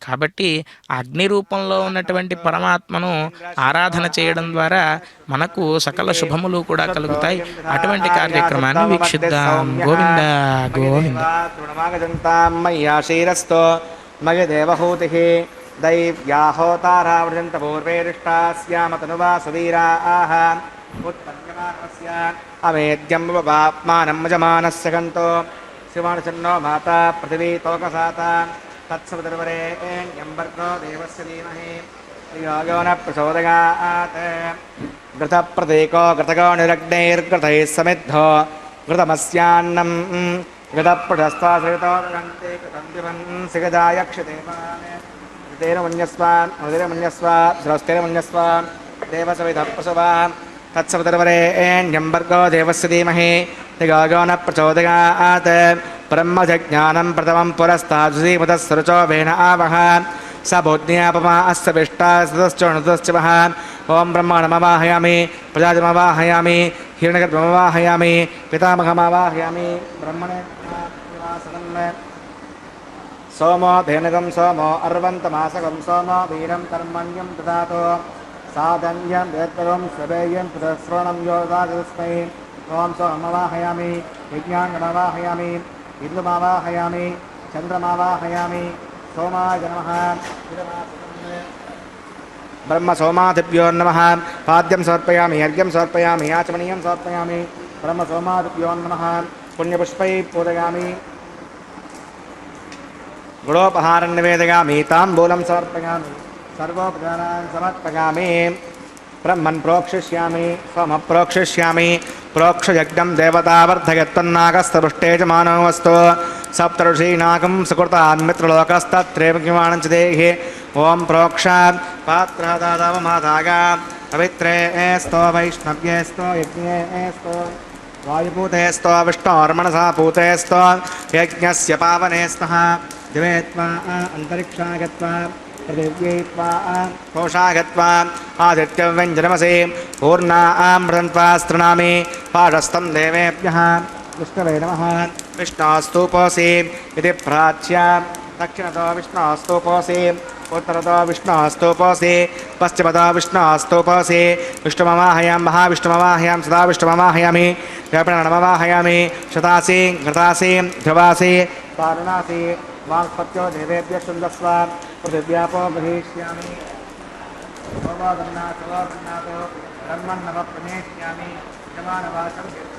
కాబట్టి అగ్ని రూపంలో ఉన్నటువంటి పరమాత్మను ఆరాధన చేయడం ద్వారా మనకు సకల శుభములు కూడా కలుగుతాయి. అటువంటి కార్యక్రమాన్ని వీక్షిద్దాం. గోవింద గోవింద. మయ్యాశీరస్తో మయ దేవహూతి దైవ్యాహోతారావృజంత పూర్వేరిష్టాస్యామతనువా సువీరాః ఉత్పద్యమానస్య అవేద్యం వాప్మానం యజమానస్య కంతో శివానుచన్నో మాతా పృథివీ తోకసాత తత్సవితుర్వరేణ్యం భర్గో దేవస్య ధీమహి ధియో న ప్రచోదయాత్. ఘృతప్రతీకో ఘృతగో నిరగ్నైర్ఘృతైః సమిద్ధో ఘృతమస్యాన్నం ఘృతప్రశస్తాశ్రితో గంతే కృతం సిగజాయక్షదేవాన్ మన్యస్వ ధ్రౌస్తేన మన్యస్వ దేవసవిధ ప్రసవా తత్సవితుర్వరేణ్యం భర్గో దేవస్య ధీమహి ధియో న ప్రచోదయాత్. బ్రహ్మజ్ఞానం ప్రథమం పురస్తాజుసీమతస్సరుచో వేణ ఆవహ స బోధ్యాపమా అస్య విష్టాశ్చోణుతశ్చవః. ఓం బ్రహ్మాణమవాహయామి ప్రజాతిమవాహయామి హిరణ్యగర్భమవాహయామి పితామహమవాహయామి బ్రహ్మణే సోమో ధేనుగం సోమో అర్వంతమాసకం సోమో వీరం కర్మణ్యం దదాతో సాధన్యం వేత్తరం స్వభేయం పురశ్రవణం యోగాస్మై. ఓం సోమవాహయామి విజ్ఞానమవాహయామి ఇందుమావాహయామి చంద్రమావాహయామి సోమాయ నమః. బ్రహ్మ సోమాదిభ్యో నమః. పాద్యం సమర్పయామి అర్ఘ్యం సమర్పయామి ఆచమనీయం సమర్పయామి. బ్రహ్మ సోమాదిభ్యో నమః. పుణ్యపుష్పై పూజయామి గుడోపహారం నివేదయామి తాంబూలం సమర్పయామి సర్వోపచారాన్ సమర్పయామి. బ్రహ్మన్ ప్రోక్షిష్యామి సోమ ప్రోక్షిష్యామి ప్రోక్షయజ్ఞం దేవతావర్ధయత్వన్నాగస్తపుష్టేజమానోऽస్తు. సప్తఋషీనాగం సుకృతాన్మిత్రలోకస్తత్రేమకిమాణం చ దేహి. ఓం ప్రోక్షాత్ పాత్రదాదావమాదాగా పవిత్రేస్తో వైష్ణవ్యేస్తో యజ్ఞేస్తో వాయుభూతేస్తో విష్ణోర్మణసా భూతేస్తో యజ్ఞస్య పావనేస్తః. దివే త్వా అంతరిక్షాగత్వా పృథివ్యై త్వా కోశాగత్వా ఆదిత్యవ్యంజనమసి పూర్ణామృతంత్వా స్తృణామి పాఠస్థం దేవేభ్యః. విష్ణవే నమః. విష్ణోస్తూపోసి ఇది ప్రాచ్య దక్షిణతో విష్ణోస్తూపోసి ఉత్తరతో విష్ణోస్తూపోసి పశ్చిమతో విష్ణోస్తూపోసి. విష్ణుమవాహయాం మహావిష్ణుమవాహయాం సదా విష్ణుమవాహయామి వ్యాపణమవాహయామి శతాసి ఘృతాసి ధ్రువాసి పారుణాసి. వాక్పత్యో దేవేభ్య శృందస్వ పృథివ్యాపో గ్రహీష్యామి. సోమోదన్నాతో బ్రహ్మన్నవ ప్రణేష్యామి యజమానవాచం యచ్చ.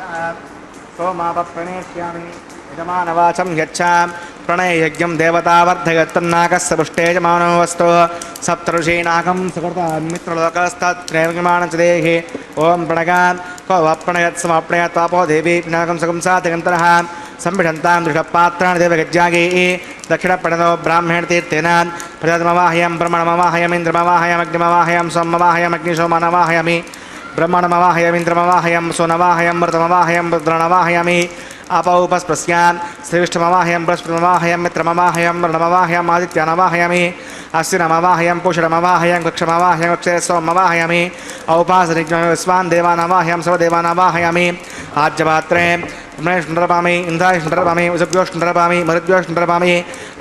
సోమాప ప్రణేష్యామి యజమానవాచం యచ్చ. ప్రణయయజ్ఞం దేవతావర్ధయత్తన్నాగస్య పుష్టేజమానోऽస్తు. సప్తఋషీనాగం సుకృతాన్మిత్రలోకస్తత్రేమకిమాణం చ దేహి. ఓం ప్రణగాన్ కో వప్రణయత్ సమప్రణయత్ తాపో దేవీ నాగం సకంసాతిగంతరః. సంభిషంతాం దృఢపాత్రాన్ని దేవగజ్జాగీ. దక్షిణప్రణతో బ్రాహ్మణ తీర్థేన ప్రజాతమవాహయం బ్రహ్మణమవాహయమింద్రమవాహయమగ్నిమవాహయం సోమవాహయమగ్నిశోమనవాహయామి. బ్రహ్మణమవాహయమింద్రమవాహయం సోనవాహయం మృతమవాహయం రుద్రణవాహయామి. अपौपस्पृश्यान् श्रीविष्णुमवाहयं बृहस्पतिमवाहयं मित्रमवाहयं वरुणमवाहयम् आदित्यनवाहयामि. अश्विनमवाहयं पूषणमवाहयं कक्षमवाहयं कक्षे सोमवाहयामि. औपासनिज्ञस्वान् देवानवाहयं सर्वदेवानवाहयामि. आज्यपात्रे ब्रह्मणेष्णरपामि इन्द्रायष्णरपामि वसुभ्योष्णरपामि मरुद्भ्योष्णरपामि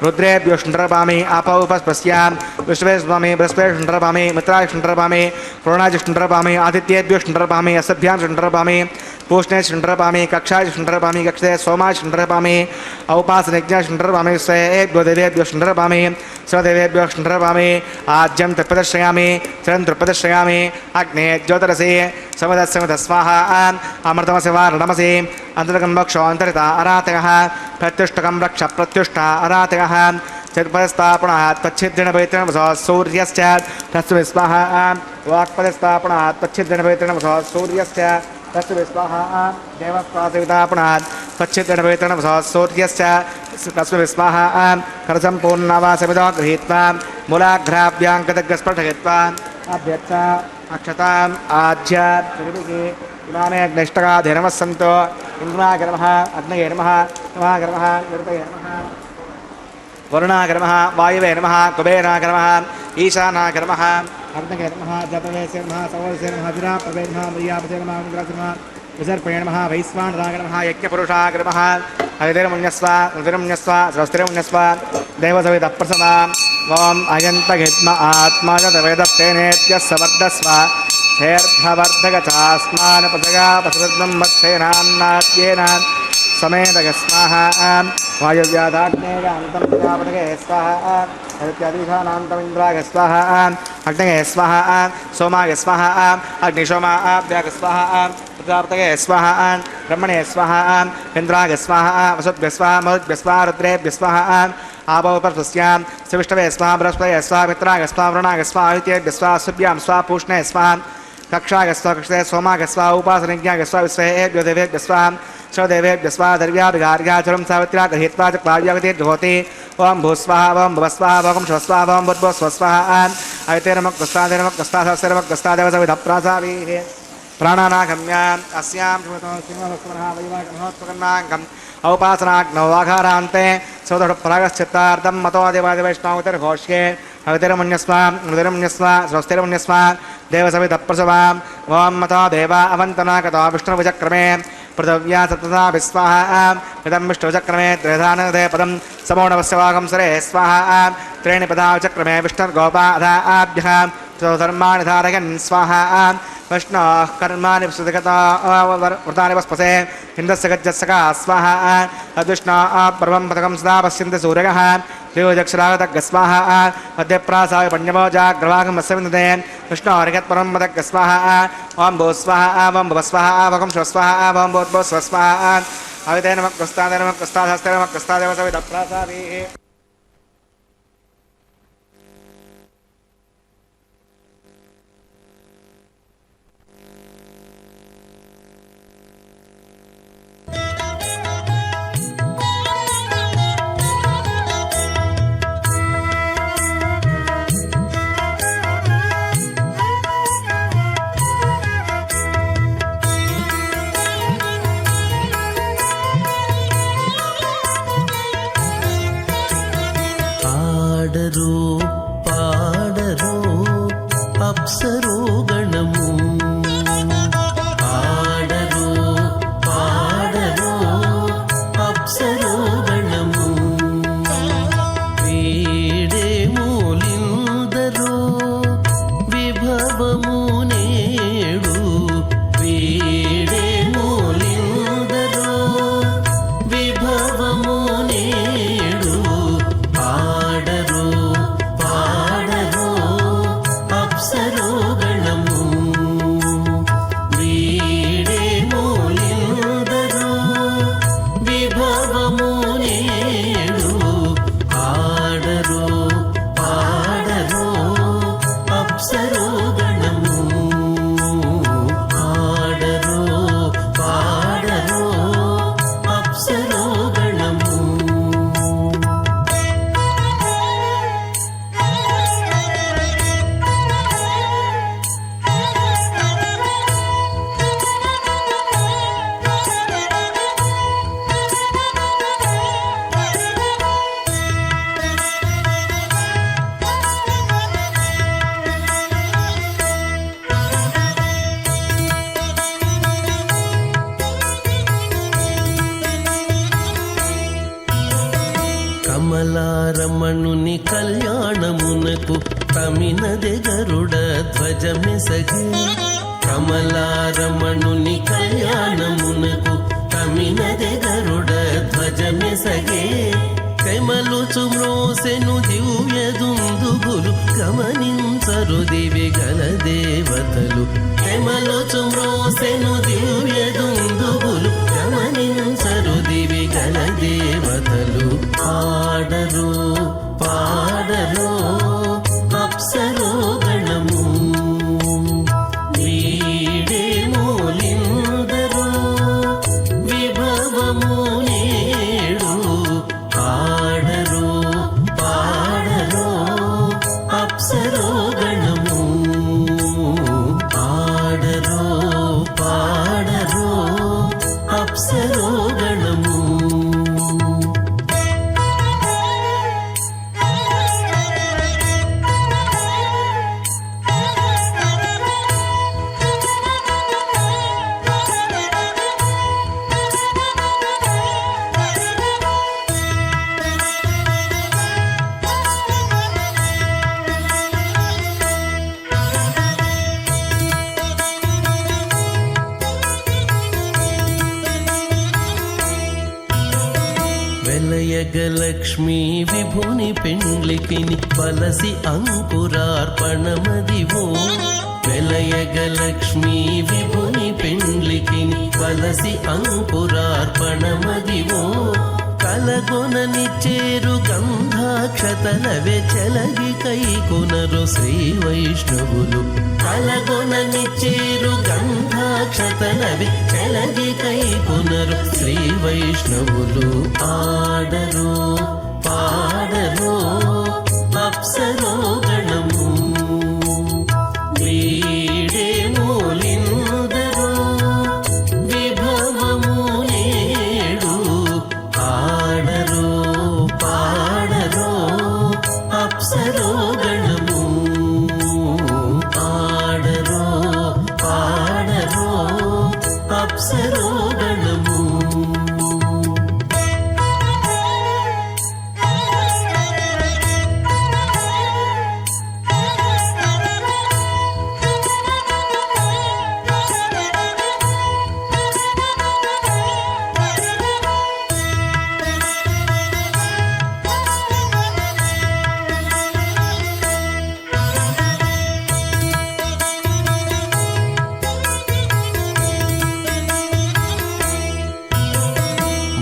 रुद्रेभ्योष्णरपामि. अपौपस्पृश्यान् विश्वेष्णरपामि बृहस्पतिष्णरपामि मित्रायष्णरपामि वरुणायष्णरपामि आदित्येभ्योष्णरपामि अस्भ्यां ष्णरपामि पूष्णे शुंडरपामि कक्षाय शुंडरपामि कक्षे सोमाय शुंडरपामि. औपासनिज्ञ शुंडरपामि स्वेभ्यो देवेभ्यो शुंडरपामि स्वदेवेभ्यो शुंडरपामि. आज्यं तृप्रदर्शयामि चरं तृप्रदर्शयामि. अग्ने ज्योतिरसि समदस्वाहा अमृतमसि वारणमसि. अन्तर्गं वक्षो अन्तरिता अरातयः प्रत्युष्टकं रक्ष प्रत्युष्टा अरातयः. चतुपदस्थापनात् पच्छिद्रणपवित्रेण सूर्यस्य तस्मै स्वाहा. वाक्पदस्थापनात् पच्छिद्रणपवित्रेण सूर्यस्य तस्य विस्वाहा देवस्वासविता पुनः स्वच्छिद्रणवेतनसौर्यस्य तस्य विस्वाहा करसम्पूर्णवासविदा गृहीत्वा मूलाघ्राभ्याङ्कतग्रस्पर्शयित्वा अभ्यर्थ अक्षताम् आज्य इमामे अग्निष्टकाधिनमः सन्तो इन्द्राय नमः अग्नये नमः नमाय नमः निरुतये नमः वरुणाय नमः वायवे नमः कुबेराय नमः ईशानाय नमः अग्नये नमः जपवेसे नमः सवसे नमः विरापवे नमः मर्यापते नमः इंद्राय नमः विसर्पणे नमः वैश्वानराय नमः यज्ञपुरुषाय नमः हरितिर्मुञ्जस्व रुधिर्मुञ्जस्व स्वस्तिर्मुञ्जस्व देवसवितप्रसवा ॐ अयन्तघिद्म आत्मा तवेदस्तेनेत्यस्य वर्धस्व शेर्धवर्धगचास्मानपदगापसृतं मत्सेनान्नाद्येन समेतगस्वाः वायुव्याधाग्नेयान्तं प्रजापतये स्वाहा हरित्यादिशानान्तमिन्द्राय स्वाहा अग्नये स्वाहा सोमाय स्वाहा अग्निशोमाभ्याग स्वाहा प्रजापतये स्वाहा ब्रह्मणे स्वाहा इन्द्राय स्वाहा वसुभ्यः स्वाहा मरुद्भ्यः स्वाहा रुद्रेभ्यः स्वाहा आपोपस्यां सविष्टवे स्वाहा बृहस्पतये स्वाहा मित्राय स्वाहा वरुणाय स्वाहा आदित्येभ्यः स्वाहा सुभ्यां स्वाहा पूष्णे स्वाहा कक्षाय स्वाहा कक्षे सोमाय स्वाहा उपासनज्ञाय स्वाहा विश्वेभ्यो देवेभ्यः स्वाहा स्वदेवेभ्यः स्वाहा दर्व्याभिगार्याचरं सावित्र्या गृहीत्वा च क्लाव्यागतिर्जुहोति ओं भूस्वाहा ओं भवस्वाहा ओं स्वस्वाहा ओं भूर्भुवस्वस्वाहा अयतेरमक्तस्तादेरमक्तस्तादेवसविधप्रासावीः प्राणानागम्याम् अस्यां श्रीमतोऽस्मिमवस्मनः वैवागमहोत्पकर्णाङ्गम् औपासनाग्नौ वाघारान्ते सौदढप्रागश्चित्तार्थं मतोदिवादिवैष्णवतिर्घोष्ये हवितिर्मुञ्जस्व स्वस्तिर्मुञ्जस्व देवसविधप्रसवाम् ॐ मतो देवा अवन्तनागतो विष्णुविचक्रमे पृथिव्या सप्तधा विस्वाहा इदं विष्णुचक्रमे त्रिधानदे पदं समोणवस्य सरे स्वाहा त्रीणि पदाचक्रमे विष्णुर्गोपाधाभ्यः स्वधर्माणि धारयन् स्वाहा विष्णोः कर्माणि व्रतानि वस्पसे इन्द्रस्य गज्जस्सका स्वाहा अद्विष्णोः पर्वं पदकं सदा पश्यन्ति सूर्यः त्रियोजक्षरागतग्स्वाहा मध्यप्रासाय पञ्चमोजाग्रवागमस्य विन्दते विष्णोर्गत्परं पदग्स्वाहा ॐ भूस्वाहा ॐ भवस्वाहा वकं स्वस्वाहा ॐ भूर्भुवस्वस्वाहा अविते नमः कृस्तादे नमः कृस्ताधस्ते नमः कृस्तादेव सविधप्रासावीः పాడరో అప్సరో గణము పాడరో అప్సరో గణము వీడే మూలిందరో విభవము నేడు వీడే మూలిందరో విభవము నేడు పాడరో అప్సరో గణము వీడే మూలిందరో విభవము నేడు ఆడరో అప్సరో గణము ఆడరో అప్సరో గణము కమలారమణుని కళ్యాణమునకు తమినదె గరుడ ధ్వజమెసగే కమలారమణుని కళ్యాణమునకు తమినదె గరుడ ధ్వజమెసగే కమలుచు మ్రోసెను దివ్య దుందుగులు గమనించరు దివి గల దేవతలు కమలుచు మ్రోసెను దివ్య దుందుగులు గమనించరు దివి గల దేవతలు పాడరో అప్సరో గణము వీడే మూలిందరో వెలయగలక్ష్మీ విభుని పెండ్లికిని బలసి అంకురార్పణమదివో వెలయగలక్ష్మీ విభుని పెండ్లికిని బలసి అంకురార్పణమదివో కలగొనని చేరు గంధాక్షతలవే చెలగి కైకొనరు శ్రీ వైష్ణవులు కలగొనని చేరు గంధాక్షతలవే చెలగి కైకొనరు శ్రీ వైష్ణవులు ఆడరు పాడరు అప్సరో గణము వీడే మూలిందరో విభవము నేడు ఆడరు పాడరు అప్సరో గణము ఆడరు పాడరు అప్సరో గణము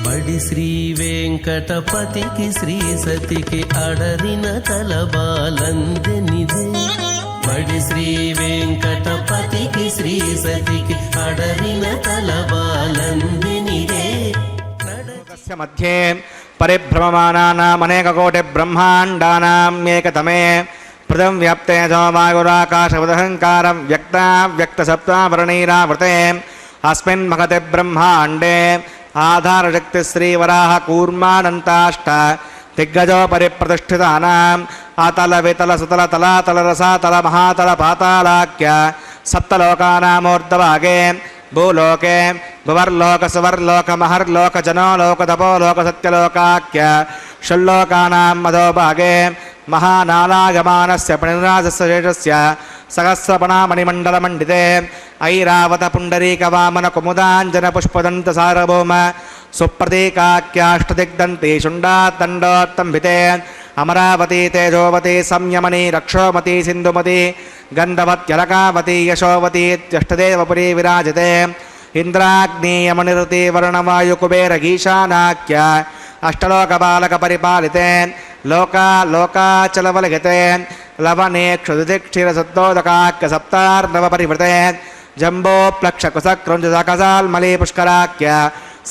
బడి శ్రీ వెంకటపతికి శ్రీ సతికి అడరిన తలబాలందెనిదే బడి శ్రీ వెంకటపతికి శ్రీ సతికి అడరిన తలబాలందెనిదే తస్య మధ్యే పరిభ్రమమానానామనేకకోటి బ్రహ్మాండానాం ఏకతమే పృథం వ్యాప్తే వాయురాకాశవదహంకారం వ్యక్తావ్యక్తసప్తావరణైరావృతే అస్మిన్ మహతే బ్రహ్మాండే ఆధారశక్తి శ్రీవరాహ కూర్మానంతాష్ట దిగ్గజో పరిప్రతిష్ఠితానాం అతల వితల సుతల తలాతల రసాతల మహాతల పాతాళాఖ్య సప్తలోకానామూర్ధభాగే భూలోకే భువర్లోక సువర్లోక మహర్లోక జనోలోక తపోలోక సత్యలోకాఖ్య షల్లోకానాం మధోభాగే మహానాలాగమానస్య ప్రణిరాజస్య శేషస్య సహస్రపణామణిమండలమండితే ఐరావత పుండరీకవామన కుముదాంజన పుష్పదంత సారభౌమ సుప్రతీకాఖ్యాష్టదిగ్దంతి శుండాతండోత్తంభితే అమరావతి తేజోవతి సంయమని రక్షోమతి సింధుమతి గంధవత్యలకావతి యశోవతి త్యష్టదేవపురీ విరాజితే ఇంద్రాగ్నేయమనిరుతి వర్ణవాయుకుబేరగీశానాఖ్య అష్టలోకబాలక పరిపాలితే లోకాచలవలగితే లవనే క్షుదిక్షీరసద్దోదకాఖ్య సప్తార్ణవ పరివృతే జంబో ప్లక్షకుసక్రుంజకసాల్మలీ పుష్కరాఖ్య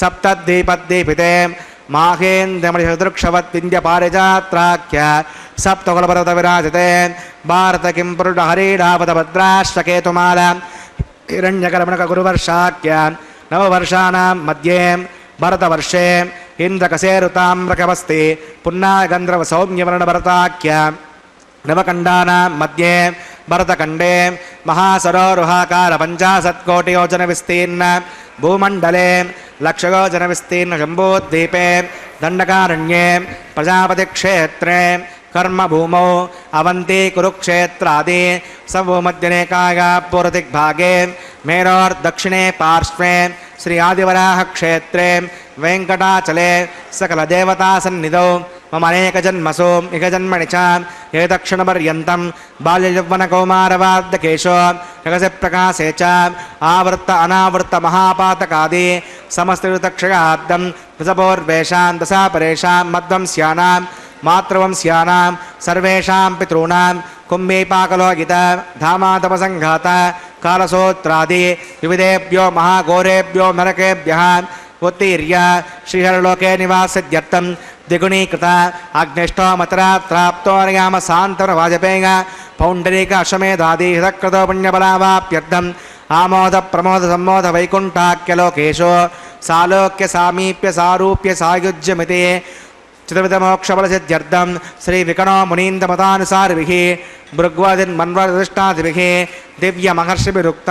సప్తద్వీపద్వీపితే మాహేంద్రమణిషదృక్షవత్ వింధ్యపారిజాత్రాఖ్య సప్తకులపర్వత విరాజితే భారత కిం పురుడ హరీడాపద భద్రాశ్వకేతుమాల హిరణ్యకర్మణక గురువర్షాఖ్య నవవర్షాణం మధ్యే భరతవర్షే ఇంద్రకసేరుతామ్రకమస్తి పున్నాగంధ్రవ సౌమ్యవర్ణ భరతాఖ్య నవకండానాం మధ్యే భరతఖండే మహాసరోరుహాకార 50 కోటియోజన విస్తీర్ణ భూమండలే లక్షయోజన విస్తీర్ణ శంభూద్వీపే దండకారణ్యే ప్రజాపతి క్షేత్రే కర్మభూమౌ అవంతి కురుక్షేత్రాది సభూమధ్యనేకాయ పూర్వదిగ్భాగే మేరోర్దక్షిణే పార్శ్వే శ్రీ ఆదివరాహ క్షేత్రే వెంకటాచలే సకలదేవతాసన్నిధౌ మమ అనేకజన్మసు ఇక జన్మని చ ఏతక్షణపర్యంతం బాల్యయౌవనకౌమారవార్ధకేశో జగసి ప్రకాశే చ ఆవృత్త అనావృత్త మహాపాతకాది సమస్తయుతక్షయార్థం వృషభోర్వేషాం దశాపరేషాం మధ్వంస్యానాం మాతృవంస్యానాం సర్వేషాం పితॄణాం కుంభీపాకలోగిత ధామాతపసంఘాత కాలసూత్రాది వివిధేభ్యో మహాఘోరేభ్యో నరకేభ్యః ఉత్తీర్య శ్రీహరలోకే నివాసిత్యర్థం ద్విగుణీకృత అగ్నిష్టోమతరాత్రాప్తోర్యామ సాంతర వాజపేయ పౌండరీక అశ్వమేధాది హితకృతో పుణ్యబలావాప్యర్థం ఆమోద ప్రమోద సంమోద వైకుంఠాఖ్యలోకేశో సాలోక్య సామీప్య సారూప్య సాయుజ్యమితి చతుర్విధమోక్షఫలసిద్ధ్యర్థం శ్రీ వికణో మునీంద్రమతానుసారిభిః భృగ్వదిన్మన్వదిష్టాదిభిः దివ్యమహర్షిభిరుక్త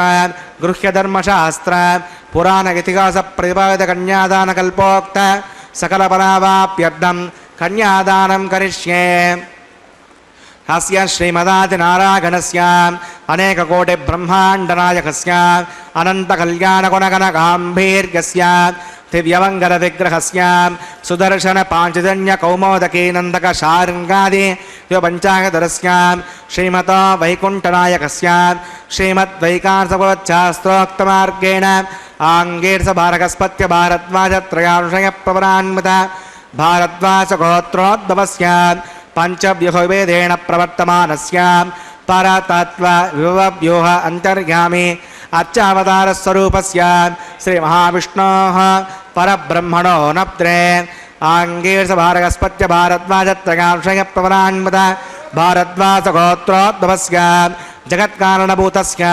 గృహ్యధర్మశాస్త్ర పురాణ ఇతిహాస ప్రతిపాదిత కన్యాదానకల్పోక్త సకలపరావాప్యర్థం కన్యాదానం కరిష్యే. అస్య శ్రీమదాదినారాయణస్య అనేకకోటి బ్రహ్మాండనాయకస్య అనంత కళ్యాణగుణగణ గాంభీర్యస్య दिव्यमङ्गलविग्रहस्य सुदर्शनपाञ्चजन्यकौमोदकीनन्दकशार्ङ्गादि पञ्चाङ्गधरस्य श्रीमतो वैकुण्ठनायकस्य श्रीमद्वैकान्तभगवच्छास्त्रोक्तमार्गेण आङ्गेर्षभारकस्पत्य भारद्वाजत्रयांशयप्रवरान्वित भारद्वाजगोत्रोद्भवस्य पञ्चव्यूहवेदेन प्रवर्तमानस्य परतत्त्वविभवव्यूह अन्तर्यामि अर्चावतारस्वरूपस्य श्रीमहाविष्णोः परब्रह्मणो नप्त्रे आङ्गेर्षभारकस्पत्य भारद्वाजत्रयांशयप्रवरान्वित भारद्वाजगोत्रोद्भवस्य जगत्कारणभूतस्य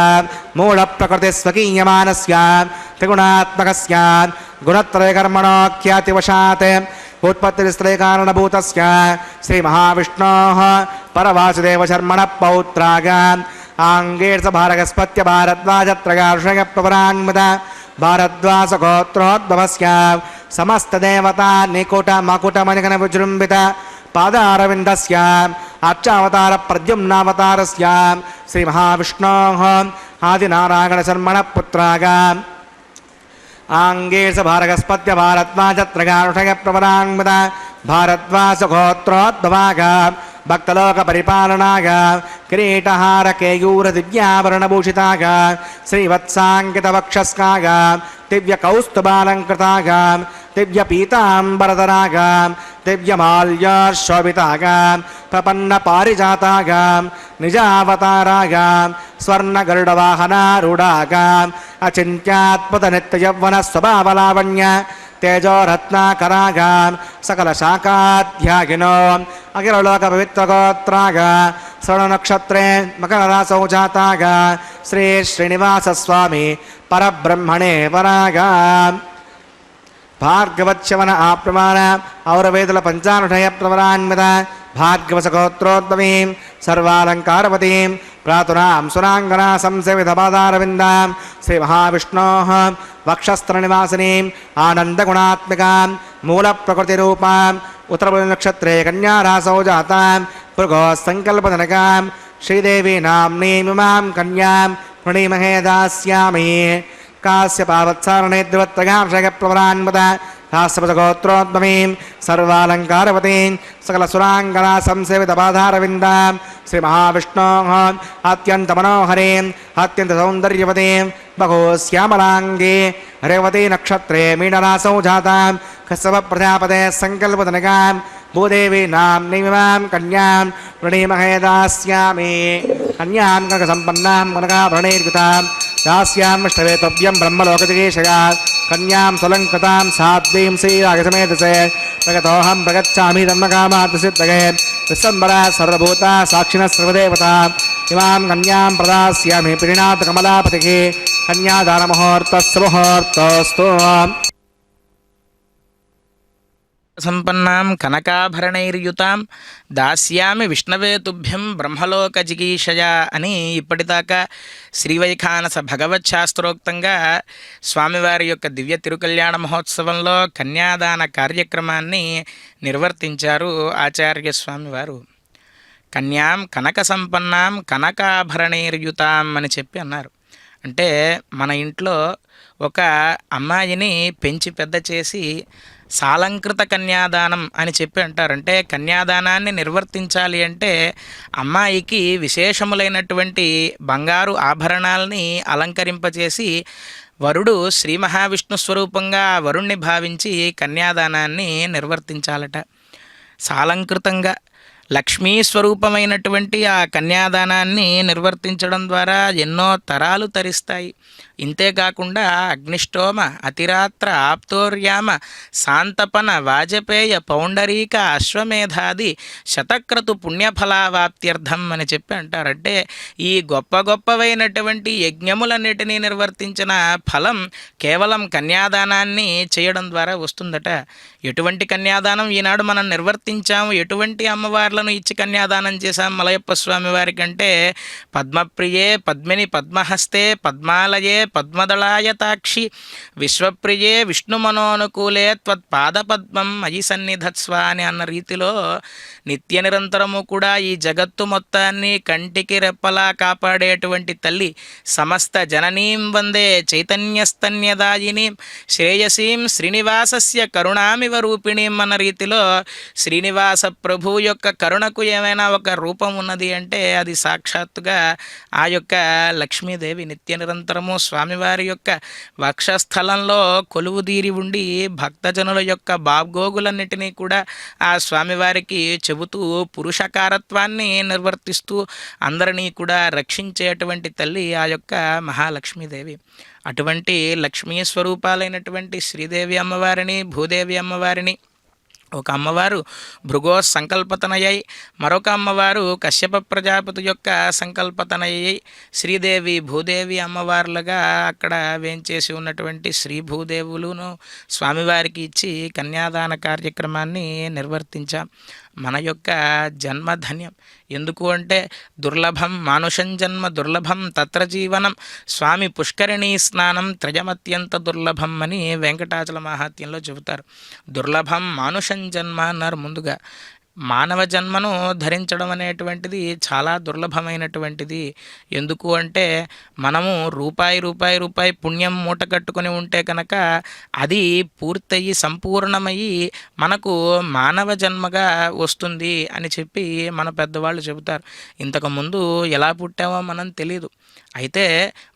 मूलप्रकृतिस्वकीयमानस्य त्रिगुणात्मकस्य गुणत्रयकर्मणोख्यातिवशात् उत्पत्तिस्त्रयकारणभूतस्य श्रीमहाविष्णोः परवासुदेवशर्मणः पौत्राग आङ्गेर्षभारकस्पत्य भारद्वाजत्रयांशयप्रवरान्वित भारद्वाजगोत्रोद्भवस्य समस्तदेवता निकुटमकुटमणिगणविजृम्भित पादारविन्दस्य अर्चावतार प्रद्युम्नावतारस्य श्रीमहाविष्णोः आदिनारायणशर्मणः पुत्राग आङ्गेर्षभारकस्पत्य भारद्वाजत्रयांशयप्रवरान्वित भारद्वाजगोत्रोद्भवाग भक्तलोकपरिपालनाग किरीटहारकेयूरदिव्याभरणभूषिताग श्रीवत्साङ्कितवक्षस्काग दिव्यकौस्तुभालङ्कृताग दिव्यपीताम्बरधराग दिव्यमाल्याशोभिताग प्रपन्नपारिजाताग निजावताराग स्वर्णगरुडवाहनारूढाग अचिन्त्यात्मतनित्ययौवनस्वभावलावण्य तेजोरत्नाकराग सकलशाखाध्यागिनो अखिललोकपवित्रगोत्राग श्रवणनक्षत्रे मकररासौ जाताग श्री श्रीनिवासस्वामी परब्रह्मणे वराग भार्गवच्छवन आप्रमाण औरवेदुल पंचानुषय प्रवरान्वित भार्गवसगोत्रोद्भवीं सर्वालङ्कारवतीं प्रातुरां सुराङ्गना संसेवितपादारविन्दां श्रीमहाविष्णोः वक्षस्त्रनिवासिनीं आनन्दगुणात्मिकां मूलप्रकृतिरूपां उत्तरनक्षत्रे कन्यारासौ जातां भृगोः सङ्कल्पजनकां श्रीदेवी नाम्नीमिमां कन्यां प्रणीमहे दास्यामि काश्यपावत्सारणे द्विवत्त्रयांशयप्रवरान्वित हास्यपदगोत्रोद्भवीं सर्वालङ्कारवतीं सकलसुराङ्गना संसेवितपादारविन्दां श्रीमहाविष्णोः अत्यन्तमनोहरीं अत्यन्तसौन्दर्यवतीं बहुश्यामलाङ्गी रेवती नक्षत्रे मीनरासौ जातां कश्यपप्रजापते सङ्कल्पजनकां भूदेवी नाम्नीमिमां कन्यां प्रणीमहे दास्यामि कन्यां कनकसम्पन्नां कनकाभरणैर्युतां दास्यामिष्टवेतव्यं ब्रह्मलोकजिगीषया कन्यां स्वलङ्कृतां साध्वीं श्रीरागसमेतसे प्रगतोऽहं प्रगच्छामि धर्मकामार्थसिद्धये विश्वम्बरा सर्वभूता साक्षिणः सर्वदेवता इमां कन्यां प्रदास्यामि प्रीणातकमलापतिः कन्यादानमुहूर्तस्य मुहूर्तोऽस्तु సంపన్నాం కనకాభరణైర్యుతాం దాస్యామి విష్ణవే తుభ్యం బ్రహ్మలోకజిగీషయా అని ఇప్పటిదాకా శ్రీవైఖానస భగవత్ శాస్త్రోక్తంగా స్వామివారి యొక్క దివ్య తిరుకల్యాణ మహోత్సవంలో కన్యాదాన కార్యక్రమాన్ని నిర్వర్తించారు ఆచార్య స్వామివారు. కన్యాం కనక సంపన్నాం కనకాభరణైర్యుతాం అని చెప్పి అన్నారు. అంటే మన ఇంట్లో ఒక అమ్మాయిని పెంచి పెద్ద చేసి సాలంకృత కన్యాదానం అని చెప్పి అంటారు. అంటే కన్యాదానాన్ని నిర్వర్తించాలి అంటే అమ్మాయికి విశేషములైనటువంటి బంగారు ఆభరణాలని అలంకరింపచేసి వరుడు శ్రీ మహావిష్ణు స్వరూపంగా వరుణ్ణి భావించి కన్యాదానాన్ని నిర్వర్తించాలట. సాలంకృతంగా లక్ష్మీ స్వరూపమైనటువంటి ఆ కన్యాదానాన్ని నిర్వర్తించడం ద్వారా ఎన్నో తరాలు తరిస్తాయి. ఇంతేకాకుండా అగ్నిష్టోమ అతిరాత్ర ఆప్తోర్యామ శాంతపన వాజపేయ పౌండరీక అశ్వమేధాది శతక్రతు పుణ్యఫలావాప్త్యర్థం అని చెప్పి అంటారంటే ఈ గొప్ప గొప్పవైనటువంటి యజ్ఞములన్నిటినీ నిర్వర్తించిన ఫలం కేవలం కన్యాదానాన్ని చేయడం ద్వారా వస్తుందట. ఎటువంటి కన్యాదానం ఈనాడు మనం నిర్వర్తించాము, ఎటువంటి అమ్మవార్ల అమ్మవార్లను ఇచ్చి కన్యాదానం చేశాం మలయప్ప స్వామి వారికంటే పద్మప్రియే పద్మిని పద్మహస్తే పద్మాలయే పద్మదళాయతాక్షి విశ్వప్రియే విష్ణు మనోనుకూలే త్వత్పాదపద్మం మయి సన్నిధత్స్వ అని అన్న రీతిలో నిత్య నిరంతరము కూడా ఈ జగత్తు మొత్తాన్ని కంటికి రెప్పలా కాపాడేటువంటి తల్లి సమస్త జననీం వందే చైతన్యస్తన్యదాయినీం శ్రేయసీం శ్రీనివాసస్య కరుణామివ రూపిణీం అన్న రీతిలో శ్రీనివాస ప్రభు యొక్క కరుణకు ఏమైనా ఒక రూపం ఉన్నది అంటే అది సాక్షాత్తుగా ఆ యొక్క లక్ష్మీదేవి నిత్య నిరంతరము స్వామివారి యొక్క వక్షస్థలంలో కొలువుదీరి ఉండి భక్తజనుల యొక్క బాగోగులన్నిటినీ కూడా ఆ స్వామివారికి చెబుతూ పురుషకారత్వాన్ని నిర్వర్తిస్తూ అందరినీ కూడా రక్షించేటువంటి తల్లి ఆ యొక్క మహాలక్ష్మీదేవి. అటువంటి లక్ష్మీ స్వరూపాలైనటువంటి శ్రీదేవి అమ్మవారిని భూదేవి అమ్మవారిని ఒక అమ్మవారు భృగో సంకల్పతనయ్యై మరొక అమ్మవారు కశ్యప ప్రజాపతి యొక్క సంకల్పతనయ్యై శ్రీదేవి భూదేవి అమ్మవార్లుగా అక్కడ వేంచేసి ఉన్నటువంటి శ్రీ భూదేవులను స్వామివారికి ఇచ్చి కన్యాదాన కార్యక్రమాన్ని నిర్వర్తించాం. మన యొక్క జన్మధన్యం. ఎందుకు అంటే దుర్లభం మానుషం జన్మ దుర్లభం తత్ర జీవనం స్వామి పుష్కరిణీ స్నానం త్రయమత్యంత దుర్లభం అని వెంకటాచల మహాత్యంలో చెబుతారు. దుర్లభం మానుషం జన్మ అన్నారు ముందుగా. మానవ జన్మను ధరించడం అనేటువంటిది చాలా దుర్లభమైనటువంటిది. ఎందుకు అంటే మనము రూపాయి పుణ్యం మూట కట్టుకొని ఉంటే కనుక అది పూర్తయి సంపూర్ణమయ్యి మనకు మానవ జన్మగా వస్తుంది అని చెప్పి మన పెద్దవాళ్ళు చెబుతారు. ఇంతకుముందు ఎలా పుట్టామో మనం తెలియదు. అయితే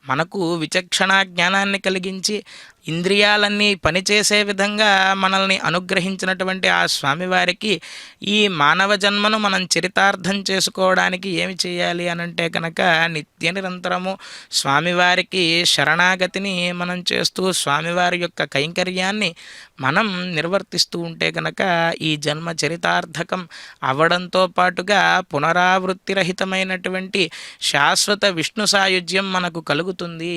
మనకు విచక్షణ జ్ఞానాన్ని కలిగించి ఇంద్రియాలన్నీ పనిచేసే విధంగా మనల్ని అనుగ్రహించినటువంటి ఆ స్వామివారికి ఈ మానవ జన్మను మనం చరితార్థం చేసుకోవడానికి ఏమి చేయాలి అనంటే కనుక నిత్య నిరంతరము స్వామివారికి శరణాగతిని మనం చేస్తూ స్వామివారి యొక్క కైంకర్యాన్ని మనం నిర్వర్తిస్తూ ఉంటే కనుక ఈ జన్మ చరితార్థకం అవ్వడంతో పాటుగా పునరావృత్తిరహితమైనటువంటి శాశ్వత విష్ణు సాయుధ్యం మనకు కలుగుతుంది